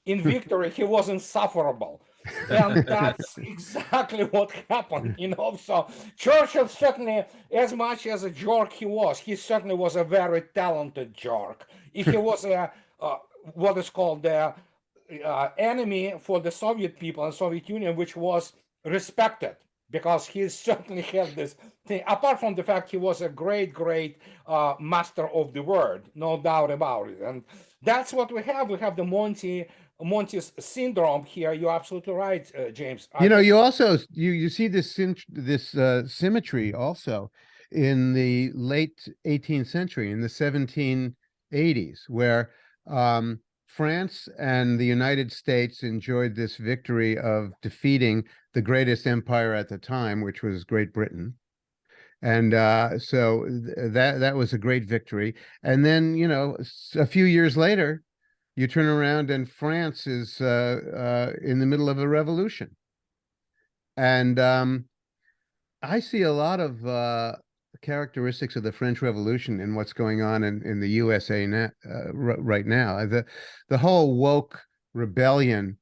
In victory, he was insufferable. And that's exactly what happened, So Churchill certainly, as much as a jerk he certainly was a very talented jerk. He was what is called the enemy for the Soviet people and Soviet Union, which was respected because he certainly had this thing. Apart from the fact he was a great, great master of the word, no doubt about it. And that's what we have. We have the Monty's syndrome here. You're absolutely right, James. You also you see this symmetry also in the late 18th century, in the 1780s, where France and the United States enjoyed this victory of defeating the greatest empire at the time, which was Great Britain. And so that was a great victory. And then, a few years later, you turn around and France is in the middle of a revolution. And I see a lot of characteristics of the French Revolution in what's going on in the USA now, right now. The whole woke rebellion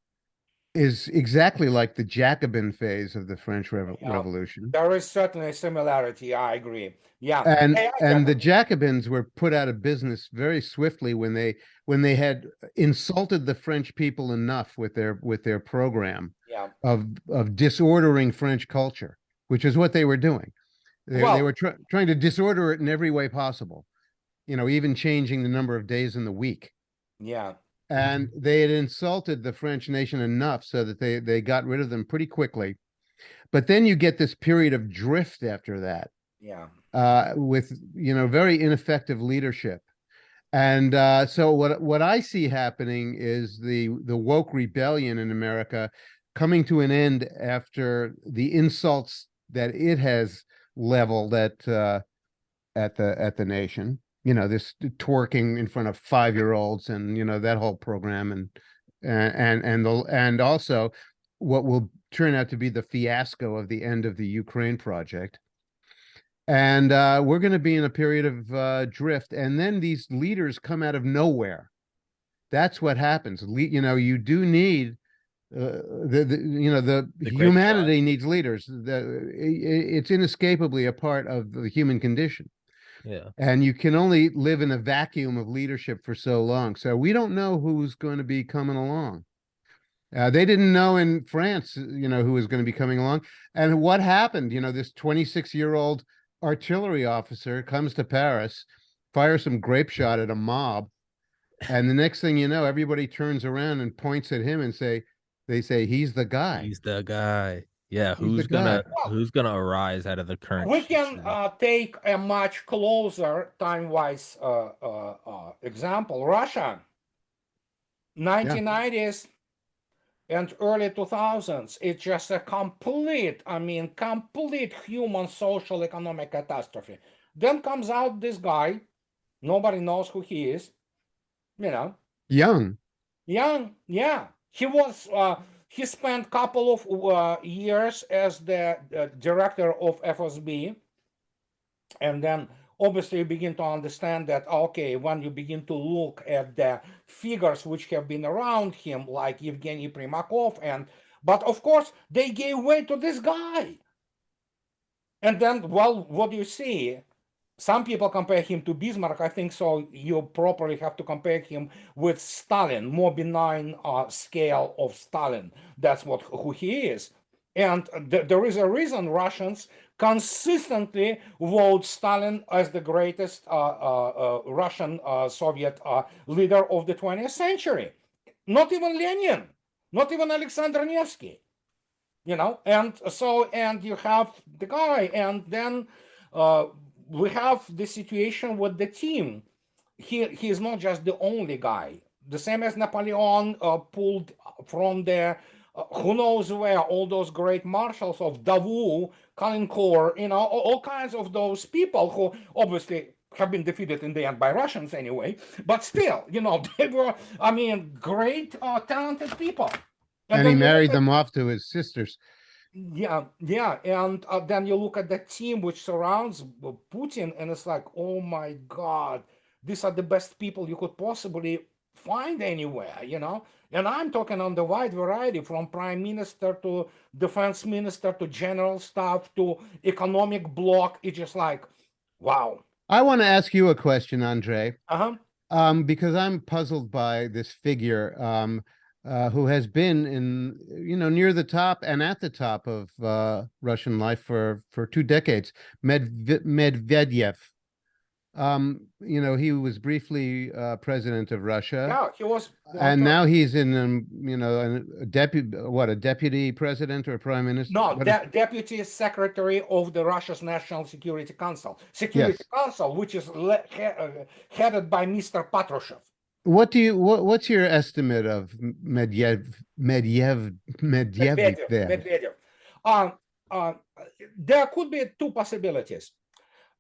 is exactly like the Jacobin phase of the French Revolution. There is certainly a similarity. I agree. Yeah. And the Jacobins were put out of business very swiftly when they had insulted the French people enough with their program of disordering French culture, which is what they were doing. They were trying to disorder it in every way possible, even changing the number of days in the week. Yeah. And they had insulted the French nation enough so that they got rid of them pretty quickly. But then you get this period of drift after that. Yeah. With very ineffective leadership. And so what I see happening is the woke rebellion in America coming to an end after the insults that it has leveled at the nation. This twerking in front of 5-year-olds and that whole program and also what will turn out to be the fiasco of the end of the Ukraine project. And we're going to be in a period of drift, and then these leaders come out of nowhere. That's what happens. You do need The grape shot. humanity needs leaders. It's inescapably a part of the human condition. Yeah. And you can only live in a vacuum of leadership for so long. So we don't know who's going to be coming along. They didn't know in France, who was going to be coming along. And what happened? This 26-year-old artillery officer comes to Paris, fires some grape shot at a mob. And the next thing you know, everybody turns around and points at him and they say, he's the guy. He's the guy. Yeah, He's the guy. who's gonna arise out of the current We can situation? take a much closer time-wise example. Russia, Yeah. 1990s and early 2000s. It's just a complete human social economic catastrophe. Then comes out this guy, nobody knows who he is, Young. yeah. He spent a couple of years as the director of FSB, and then obviously you begin to understand that, okay, when you begin to look at the figures which have been around him, like Evgeny Primakov, but of course they gave way to this guy. And then, well, what do you see? Some people compare him to Bismarck. I think so. You properly have to compare him with Stalin, more benign scale of Stalin. That's who he is. And there is a reason Russians consistently vote Stalin as the greatest Russian Soviet leader of the 20th century. Not even Lenin, not even Alexander Nevsky. And you have the guy, and then we have the situation with the team. He is not just the only guy. The same as Napoleon pulled from the who knows where all those great marshals of Davout, Caulaincourt, all kinds of those people who obviously have been defeated in the end by Russians anyway. But still, they were, great, talented people. And he married them off to his sisters. Yeah. And then you look at the team which surrounds Putin, and it's like, oh my God, these are the best people you could possibly find anywhere, And I'm talking on the wide variety, from prime minister to defense minister to general staff to economic bloc. It's just like, wow. I want to ask you a question, Andrei. Because I'm puzzled by this figure. Who has been near the top and at the top of Russian life for 2 decades, Medvedev. He was briefly president of Russia. Yeah, he was, and now he's in a deputy president or prime minister. No, deputy secretary of the Russia's National Security Council, Council, which is headed by Mr. Patrushev. What's your estimate of Medvedev? There could be 2 possibilities,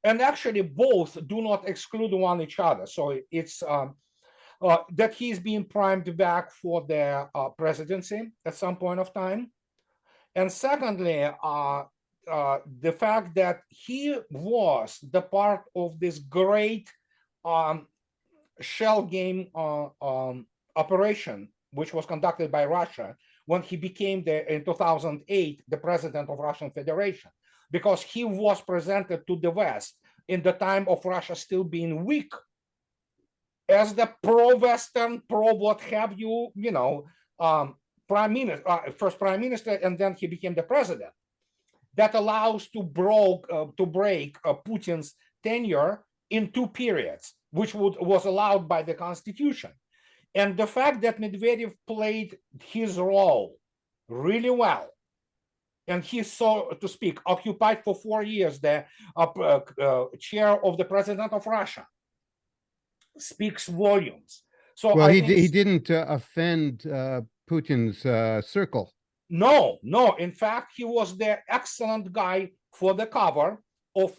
and actually both do not exclude one each other. So it's that he's being primed back for the presidency at some point of time, and secondly, the fact that he was the part of this great shell game operation, which was conducted by Russia when he became in 2008 the president of Russian Federation, because he was presented to the West in the time of Russia still being weak as the pro-Western, what have you, prime minister, first prime minister, and then he became the president. That allows to break Putin's tenure in 2 periods, which was allowed by the Constitution. And the fact that Medvedev played his role really well, and he, so to speak, occupied for 4 years the chair of the president of Russia, speaks volumes. So well, he didn't offend Putin's circle. No. In fact, he was the excellent guy for the cover of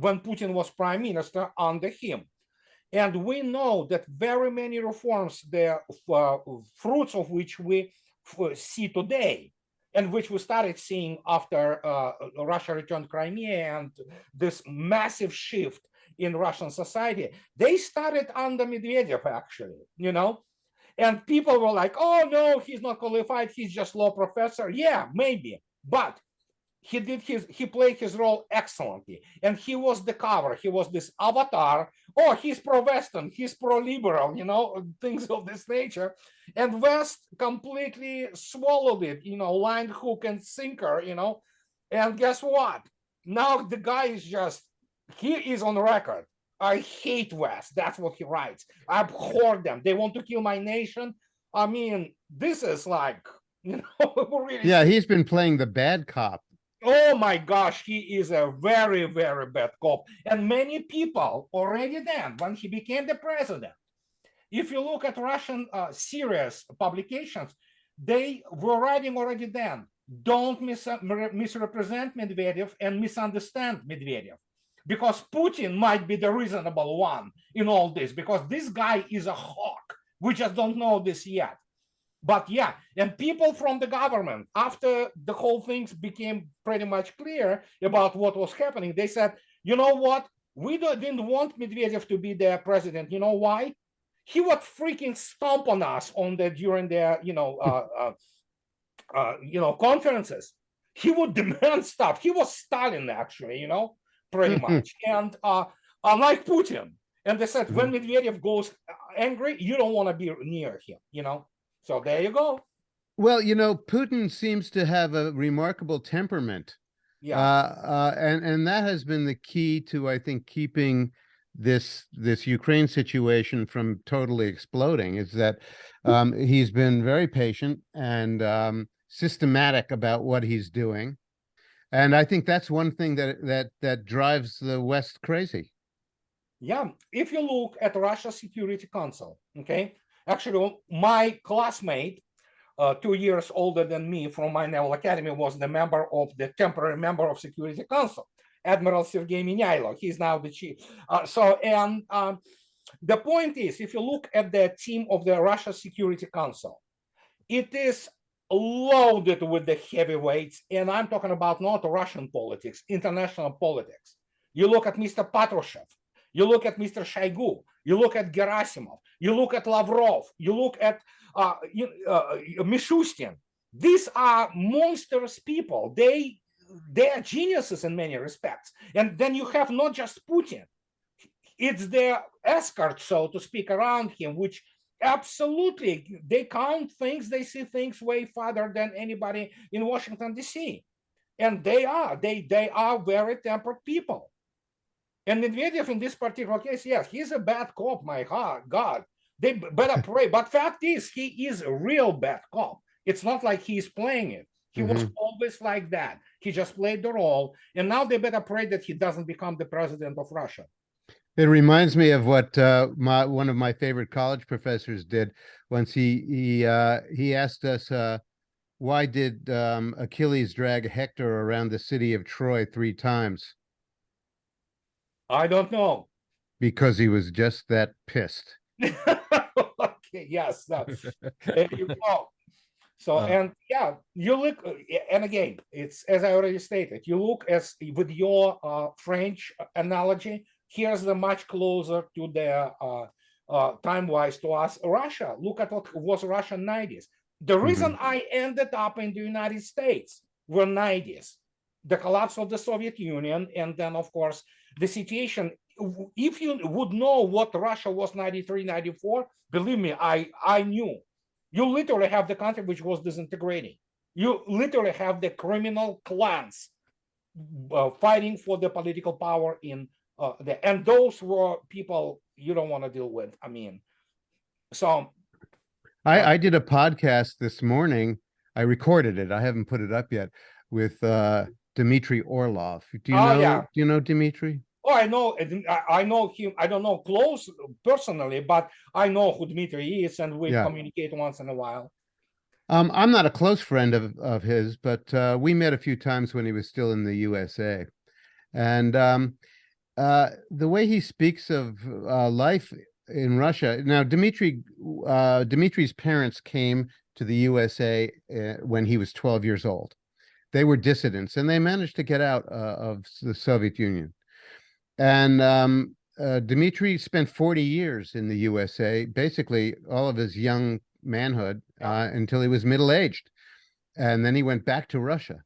when Putin was prime minister under him. And we know that very many reforms, the fruits of which we see today, and which we started seeing after Russia returned Crimea and this massive shift in Russian society, they started under Medvedev, actually, And people were like, oh, no, he's not qualified. He's just law professor. Yeah, maybe. But he played his role excellently. And he was the cover. He was this avatar. Oh, he's pro-Western. He's pro-liberal, things of this nature. And West completely swallowed it, line, hook, and sinker, And guess what? Now the guy is he is on record. I hate West. That's what he writes. I abhor them. They want to kill my nation. I mean, this is like, really. Yeah, he's been playing the bad cop. Oh my gosh, he is a very, very bad cop. And many people already then, when he became the president, if you look at Russian serious publications, they were writing already then, don't misrepresent Medvedev and misunderstand Medvedev. Because Putin might be the reasonable one in all this, because this guy is a hawk. We just don't know this yet. But yeah, and people from the government, after the whole things became pretty much clear about what was happening, they said, you know what? We didn't want Medvedev to be the president. You know why? He would freaking stomp on us during the conferences. He would demand stuff. He was Stalin, actually, pretty much. And unlike Putin. And they said, when Medvedev goes angry, you don't want to be near him, So there you go. Well, Putin seems to have a remarkable temperament. Yeah. And that has been the key to, I think, keeping this Ukraine situation from totally exploding, is that he's been very patient and systematic about what he's doing. And I think that's one thing that drives the West crazy. Yeah. If you look at Russia Security Council, okay, actually, my classmate, 2 years older than me from my Naval Academy, was the temporary member of Security Council, Admiral Sergei Minyailo. He's now the chief. The point is, if you look at the team of the Russia Security Council, it is loaded with the heavyweights, and I'm talking about not Russian politics, international politics. You look at Mr. Patrushev, you look at Mr. Shoigu, you look at Gerasimov, you look at Lavrov, you look at Mishustin. These are monstrous people. They are geniuses in many respects. And then you have not just Putin. It's the escort, so to speak, around him, which absolutely, they count things, they see things way farther than anybody in Washington, D.C. And they are very tempered people. And Medvedev, in this particular case, yes, he's a bad cop, my God. They better pray. But fact is, he is a real bad cop. It's not like he's playing it. He was always like that. He just played the role. And now they better pray that he doesn't become the president of Russia. It reminds me of what one of my favorite college professors did once. He asked us, why did Achilles drag Hector around the city of Troy 3 times? I don't know. Because he was just that pissed. Okay, yes. There you go. So, and yeah, you look, and again, it's, as I already stated, you look with your French analogy, here's the much closer to the time-wise to us, Russia. Look at what was Russia 90s. The reason I ended up in the United States were 90s. The collapse of the Soviet Union, and then, of course, the situation. If you would know what Russia was 93, 94, believe me, I knew. You literally have the country which was disintegrating. You literally have the criminal clans fighting for the political power in and those were people you don't want to deal with. I mean, so. I did a podcast this morning. I recorded it. I haven't put it up yet, with Dmitry Orlov. Do you know Dmitry? Oh, I know him. I don't know close personally, but I know who Dmitry is, and we communicate once in a while. I'm not a close friend of his, but we met a few times when he was still in the USA. And the way he speaks of life in Russia. Now, Dmitry's parents came to the USA when he was 12 years old. They were dissidents, and they managed to get out of the Soviet Union. And Dmitry spent 40 years in the USA, basically all of his young manhood until he was middle-aged. And then he went back to Russia.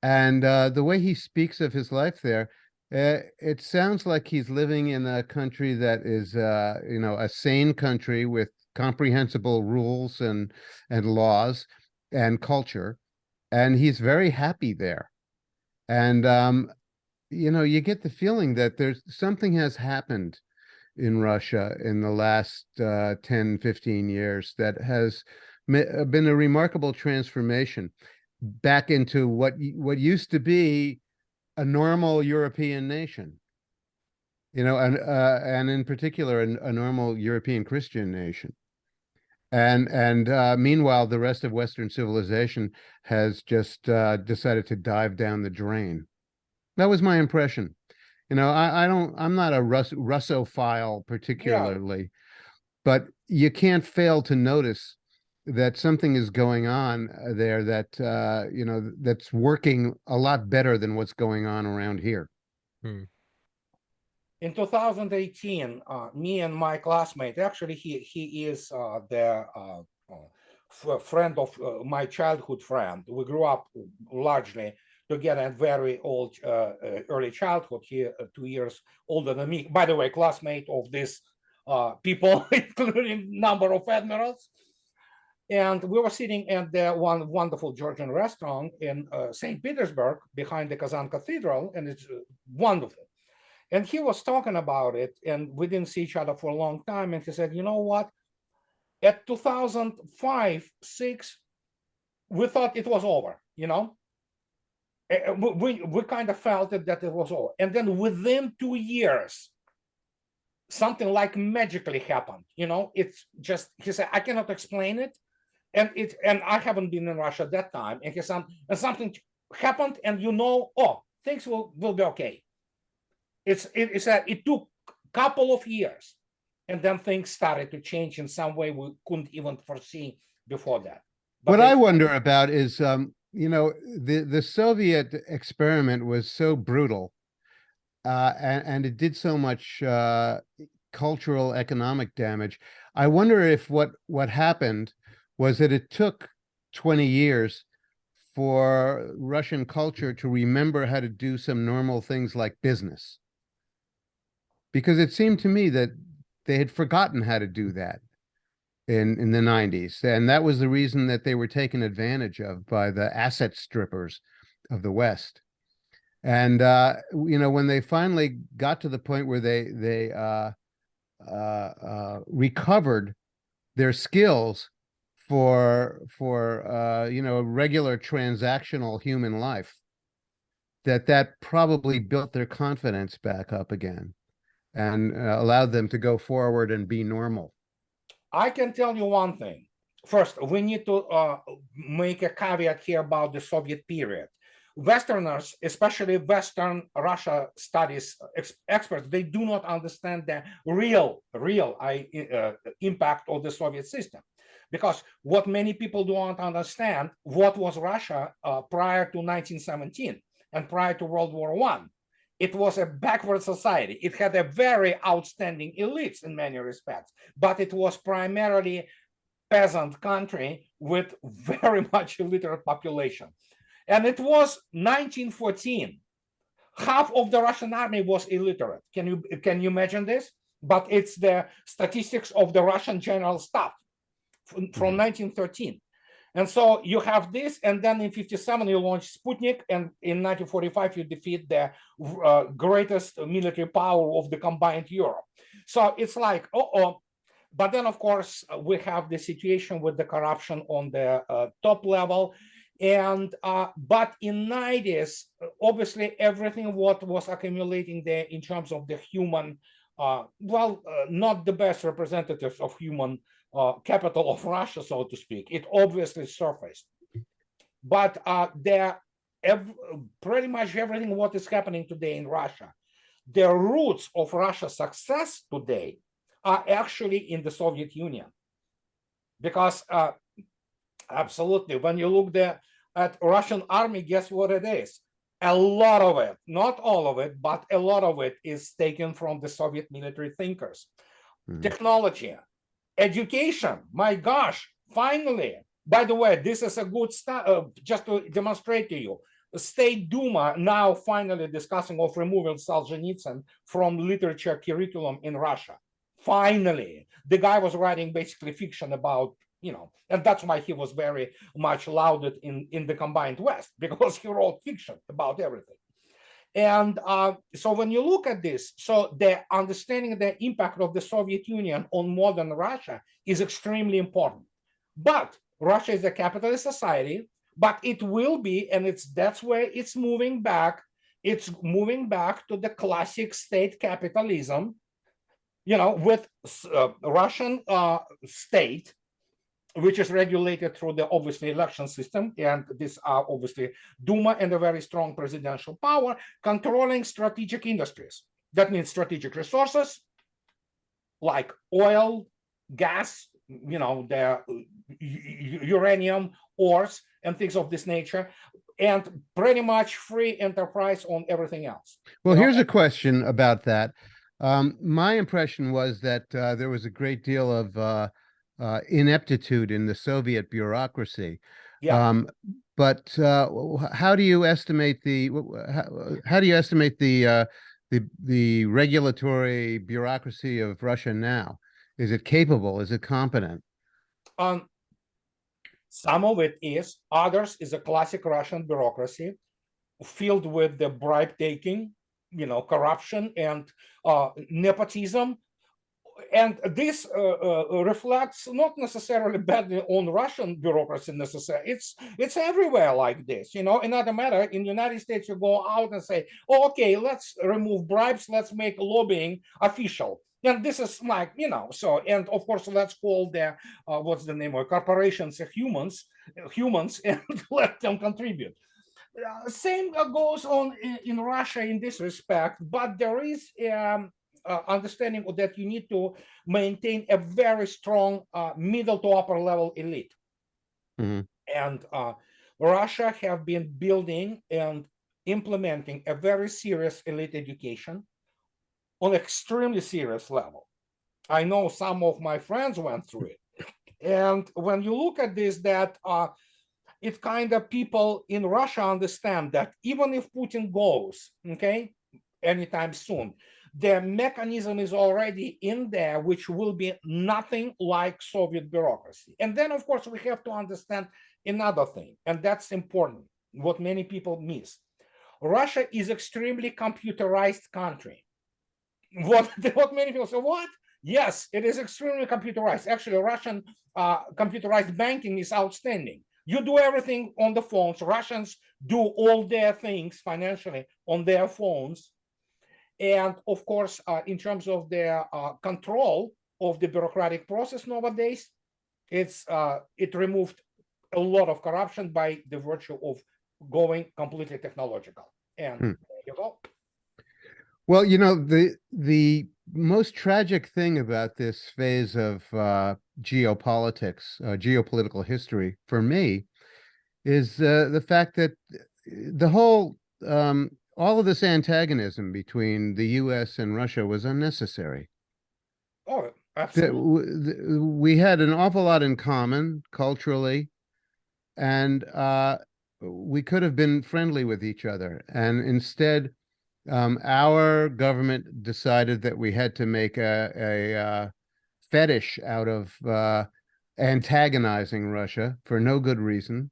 And the way he speaks of his life there, it sounds like he's living in a country that is, a sane country with comprehensible rules and laws and culture. And he's very happy there. And, you get the feeling that there's something has happened in Russia in the last 10, 15 years that has been a remarkable transformation back into what used to be a normal European nation, and in particular a normal European Christian nation. And meanwhile, the rest of Western civilization has just decided to dive down the drain. That was my impression. I'm not a Russophile particularly, but you can't fail to notice that something is going on there that that's working a lot better than what's going on around here. In 2018, me and my classmate, actually he is the friend of my childhood friend. We grew up largely together at very old early childhood. He 2 years older than me. By the way, classmate of these people, including number of admirals. And we were sitting at the one wonderful Georgian restaurant in St. Petersburg behind the Kazan Cathedral, and it's wonderful. And he was talking about it, and we didn't see each other for a long time. And he said, you know what? At 2005, 6, we thought it was over, We kind of felt that it was over. And then within 2 years, something like magically happened. It's just, he said, I cannot explain it. And I haven't been in Russia at that time. And he said, and something happened, and things will be okay. It took a couple of years, and then things started to change in some way we couldn't even foresee before that. But what I wonder about is, the Soviet experiment was so brutal, and it did so much cultural, economic damage. I wonder if what happened was that it took 20 years for Russian culture to remember how to do some normal things like business. Because it seemed to me that they had forgotten how to do that in the 90s. And that was the reason that they were taken advantage of by the asset strippers of the West. And, when they finally got to the point where they recovered their skills for regular transactional human life, that probably built their confidence back up again and allowed them to go forward and be normal. I can tell you one thing. First, we need to make a caveat here about the Soviet period. Westerners, especially Western Russia studies experts, they do not understand the real impact of the Soviet system. Because what many people don't understand, what was Russia prior to 1917 and prior to World War I. It was a backward society. It had a very outstanding elites in many respects, but it was primarily peasant country with very much illiterate population. And it was 1914. Half of the Russian army was illiterate. Can you imagine this? But it's the statistics of the Russian general staff from 1913. And so you have this, and then in 57 you launch Sputnik, and in 1945 you defeat the greatest military power of the combined Europe. So it's like, but then of course we have the situation with the corruption on the top level, and but in 90s, obviously everything what was accumulating there in terms of the human, not the best representatives of human capital of Russia, so to speak. It obviously surfaced, but pretty much everything what is happening today in Russia, the roots of Russia's success today are actually in the Soviet Union, because absolutely, when you look at Russian army, guess what it is? A lot of it, not all of it, but a lot of it is taken from the Soviet military thinkers. Technology, education, my gosh, finally. By the way, this is a good start, just to demonstrate to you. The State Duma now finally discussing of removing Solzhenitsyn from literature curriculum in Russia. Finally, the guy was writing basically fiction about, and that's why he was very much lauded in the combined West, because he wrote fiction about everything. And so when you look at this, so the understanding the impact of the Soviet Union on modern Russia is extremely important. But Russia is a capitalist society, but it will be, and that's where it's moving back. It's moving back to the classic state capitalism, with Russian state, which is regulated through the obviously election system, and these are obviously Duma and a very strong presidential power controlling strategic industries. That means strategic resources like oil, gas, the uranium, ores, and things of this nature, and pretty much free enterprise on everything else. Well, here's a question about that. My impression was that there was a great deal of ineptitude in the Soviet bureaucracy. Yeah. But how do you estimate the regulatory bureaucracy of Russia now? Is it capable? Is it competent? Some of it is. Others is a classic Russian bureaucracy filled with the bribe taking, corruption and nepotism. And this reflects not necessarily badly on Russian bureaucracy necessarily. It's everywhere like this. Another matter, in the United States, you go out and say, oh, okay, let's remove bribes, let's make lobbying official. And this is like, so, and of course, let's call the, what's the name of corporations, humans, and let them contribute. Same goes on in Russia in this respect, but there is understanding that you need to maintain a very strong middle to upper level elite. And Russia have been building and implementing a very serious elite education on an extremely serious level. I know some of my friends went through it. And when you look at this, that it's kind of people in Russia understand that even if Putin goes, okay, anytime soon, the mechanism is already in there, which will be nothing like Soviet bureaucracy. And then, of course, we have to understand another thing, and that's important, what many people miss. Russia is extremely computerized country. What many people say, what? Yes, it is extremely computerized. Actually, Russian computerized banking is outstanding. You do everything on the phones. Russians do all their things financially on their phones. And of course, in terms of their control of the bureaucratic process nowadays, it removed a lot of corruption by the virtue of going completely technological. And there you go. Well, the most tragic thing about this phase of geopolitics, geopolitical history for me is the fact that the whole all of this antagonism between the U.S. and Russia was unnecessary. Oh, absolutely. We had an awful lot in common culturally, and we could have been friendly with each other. And instead, our government decided that we had to make a fetish out of antagonizing Russia for no good reason.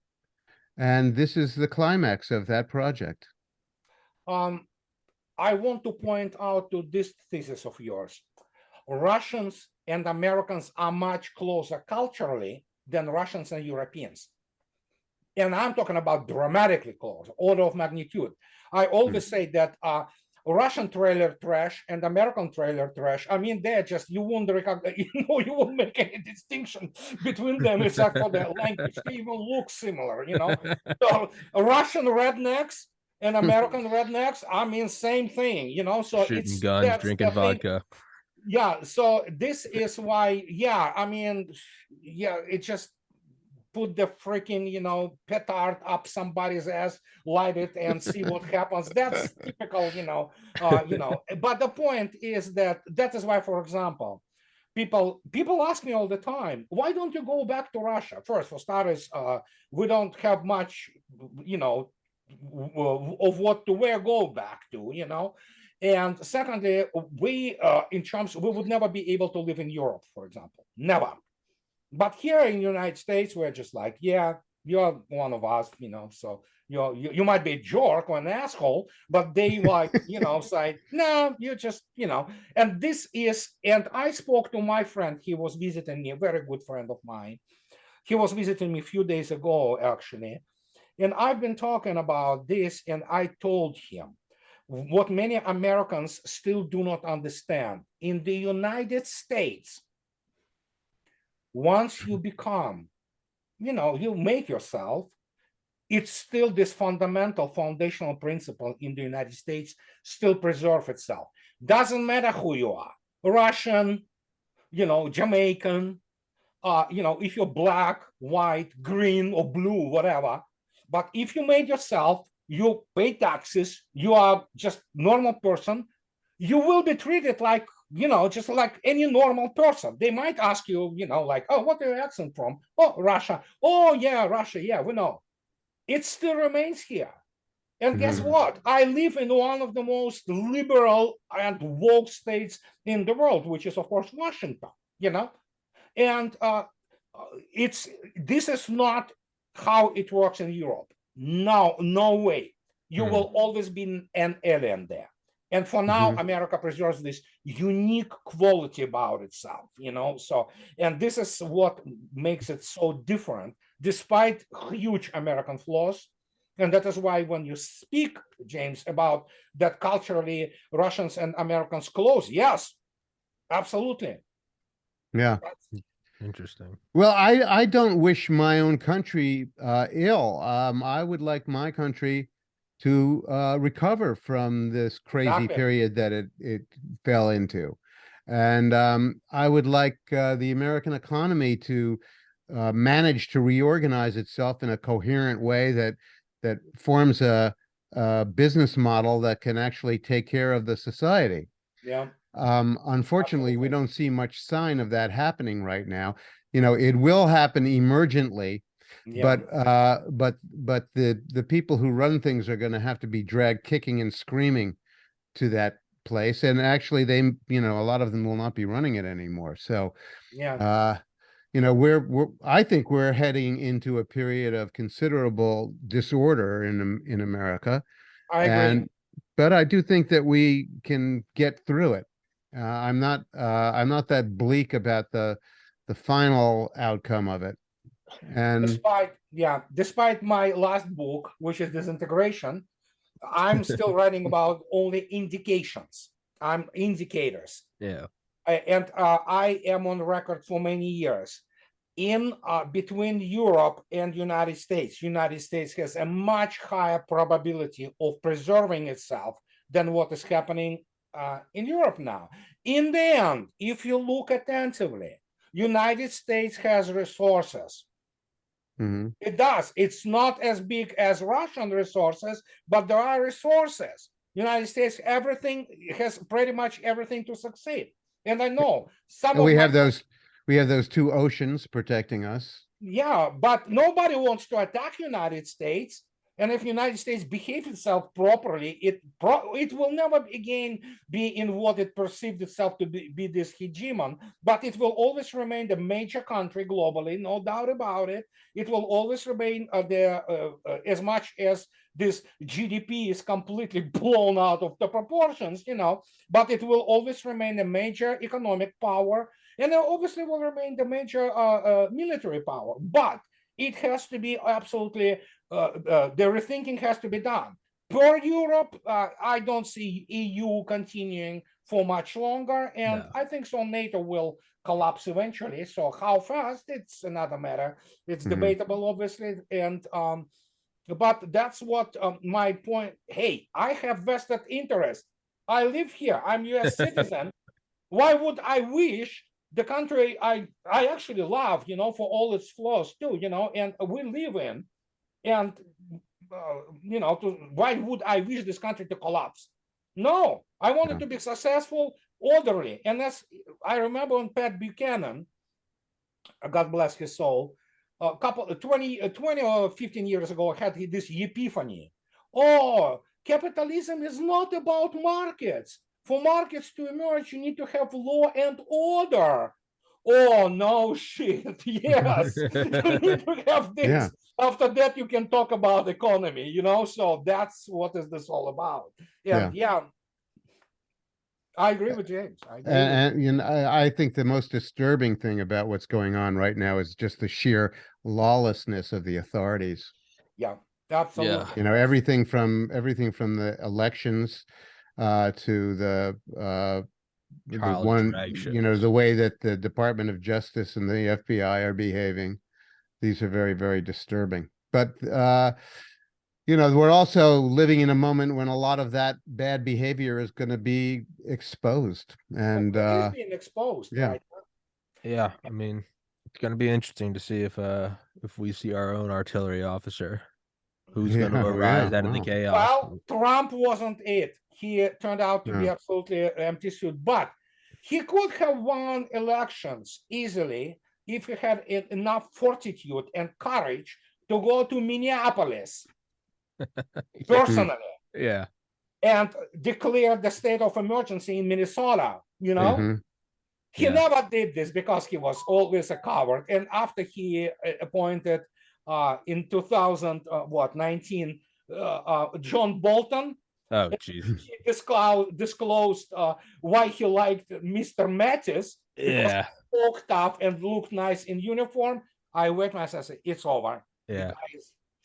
And this is the climax of that project. I want to point out to this thesis of yours. Russians and Americans are much closer culturally than Russians and Europeans. And I'm talking about dramatically close, order of magnitude. I always say that Russian trailer trash and American trailer trash, I mean, they're just, you won't recognize, you won't make any distinction between them except for their language. They even look similar, So Russian rednecks and American rednecks, I mean, same thing, so shooting guns, drinking vodka. Yeah, so this is why, I mean, it just put the freaking, petard up somebody's ass, light it, and see what happens. That's typical, But the point is that is why, for example, people ask me all the time, why don't you go back to Russia? First, for starters, we don't have much, of what to where go back to, And secondly, we would never be able to live in Europe, for example, never. But here in the United States, we're just like, yeah, you're one of us, so you might be a jerk or an asshole, but they like, say, no, you just, and I spoke to my friend, he was visiting me, a very good friend of mine. He was visiting me a few days ago, actually. And I've been talking about this, and I told him what many Americans still do not understand. In the United States, once you become, you make yourself, it's still this fundamental foundational principle in the United States still preserve itself. Doesn't matter who you are, Russian, Jamaican, if you're black, white, green, or blue, whatever. But if you made yourself, you pay taxes, you are just normal person, you will be treated like, just like any normal person. They might ask you, like, oh, what are your accent from? Oh, Russia. Oh, yeah, Russia. Yeah, we know. It still remains here. And guess what? I live in one of the most liberal and woke states in the world, which is, of course, Washington, And this is not how it works in Europe. No way. You will always be an alien there. And for now, America preserves this unique quality about itself, So, and this is what makes it so different, despite huge American flaws. And that is why when you speak, James, about that culturally Russians and Americans close, yes, absolutely. Yeah. Interesting. Well, I don't wish my own country ill. I would like my country to recover from this crazy period that it fell into. And I would like the American economy to manage to reorganize itself in a coherent way that forms a business model that can actually take care of the society. Yeah. Unfortunately, we don't see much sign of that happening right now. It will happen emergently, but the people who run things are going to have to be dragged kicking and screaming to that place. And actually, a lot of them will not be running it anymore. So, I think we're heading into a period of considerable disorder in America. I agree. But I do think that we can get through it. I'm not that bleak about the final outcome of it. And despite my last book, which is Disintegration, I'm still writing about only indications. I'm indicators. Yeah. And I am on record for many years. In between Europe and United States has a much higher probability of preserving itself than what is happening in Europe now. In the end, if you look attentively, United States has resources. It does. It's not as big as Russian resources, but there are resources. United States has pretty much everything to succeed. And I know we have those two oceans protecting us. Yeah, but nobody wants to attack United States. And if United States behaves itself properly, it will never again be in what it perceived itself to be this hegemon, but it will always remain the major country globally, no doubt about it. It will always remain there as much as this GDP is completely blown out of the proportions, but it will always remain a major economic power, and it obviously will remain the major military power. But it has to be absolutely the rethinking has to be done. For Europe, I don't see EU continuing for much longer, and I think so NATO will collapse eventually. So how fast, it's another matter. It's debatable, obviously, and but that's what my point. Hey, I have vested interest. I live here. I'm U.S. citizen. Why would I wish the country I actually love, for all its flaws too, and we live in, and why would I wish this country to collapse? No, I want it to be successful, orderly, and that's I remember when Pat Buchanan, God bless his soul, a couple 20 or 15 years ago had this epiphany. Oh, capitalism is not about markets. For markets to emerge, you need to have law and order. Oh no, shit. Yes, you need to have this. Yeah. After that, you can talk about economy, So that's what is this all about. And yeah, I agree with James. I agree with And I think the most disturbing thing about what's going on right now is just the sheer lawlessness of the authorities. Yeah, absolutely. Yeah. Everything from the elections to the one, drag shows. the way that the Department of Justice and the FBI are behaving. These are very, very disturbing. But we're also living in a moment when a lot of that bad behavior is going to be exposed, and it is being exposed, yeah. right? Yeah, I mean, it's going to be interesting to see if we see our own artillery officer who's going to arise out of the chaos. Well, Trump wasn't it. He turned out to be absolutely empty suit, but he could have won elections easily if he had enough fortitude and courage to go to Minneapolis personally. Yeah. And declare the state of emergency in Minnesota, He never did this because he was always a coward. And after he appointed in 2019 John Bolton, oh jeez, he disclosed why he liked Mr. Mattis. Yeah, he spoke tough and looked nice in uniform. I wait myself. I said, it's over. Yeah,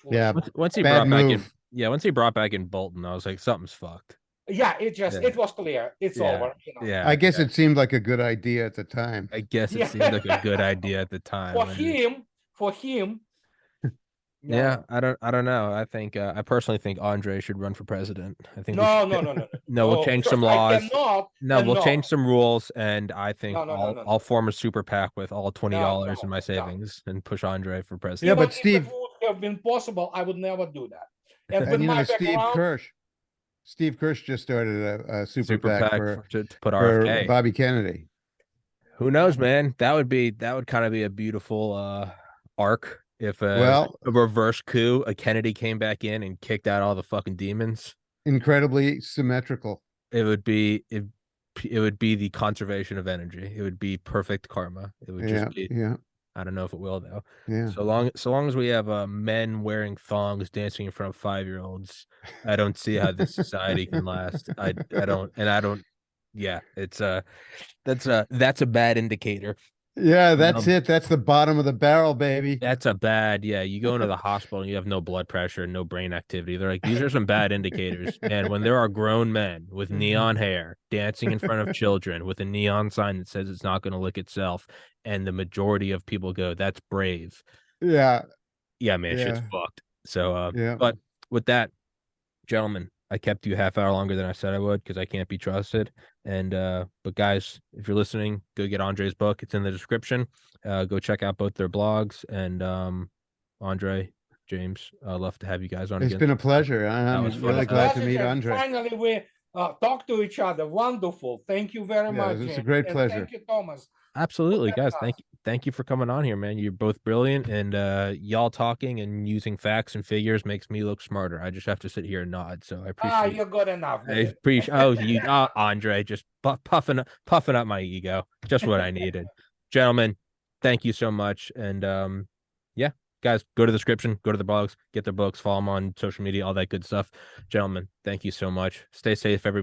yeah. Once he brought back in, once he brought back in Bolton, I was like, something's fucked. Yeah, it was clear. It's over. Yeah, I guess it seemed like a good idea at the time. I guess it seemed like a good idea at the time. For him. Yeah, I don't know. I think I personally think Andrei should run for president. I think no. We'll change some laws. We'll change some rules, and I think I'll form a super PAC with all $20 in my savings and push Andrei for president. Yeah, but Steve, if it would have been possible, I would never do that. And with my background, Steve Kirsch just started a super PAC to put RFK. Bobby Kennedy. Who knows, man? That would kind of be a beautiful arc if a reverse coup, a Kennedy came back in and kicked out all the fucking demons. Incredibly symmetrical. It would be the conservation of energy. It would be perfect karma. It would just be I don't know if it will though. Yeah. So long as we have men wearing thongs dancing in front of 5-year-olds, I don't see how this society can last. I don't. Yeah, it's that's a bad indicator. Yeah, that's it. That's the bottom of the barrel, baby. That's a bad. Yeah, you go into the hospital and you have no blood pressure and no brain activity. They're like, these are some bad indicators. And when there are grown men with neon hair dancing in front of children with a neon sign that says it's not going to lick itself, and the majority of people go, that's brave. Yeah, man, shit's fucked. So, but with that, gentlemen, I kept you a half hour longer than I said I would because I can't be trusted. And but guys, if you're listening, go get Andrei's book. It's in the description. Go check out both their blogs. And Andrei, James, I'd love to have you guys on again. It's been a pleasure. I'm really glad to meet Andrei. Finally, we talk to each other. Wonderful. Thank you very much. It's a great pleasure. Thank you, Thomas. Absolutely, guys. Thank you for coming on here, man. You're both brilliant, and y'all talking and using facts and figures makes me look smarter. I just have to sit here and nod. So I appreciate. You're good enough. I appreciate. You, Andrei, just puffing up my ego. Just what I needed, gentlemen. Thank you so much, and guys, go to the description, go to the blogs, get their books, follow them on social media, all that good stuff. Gentlemen, thank you so much. Stay safe, everybody.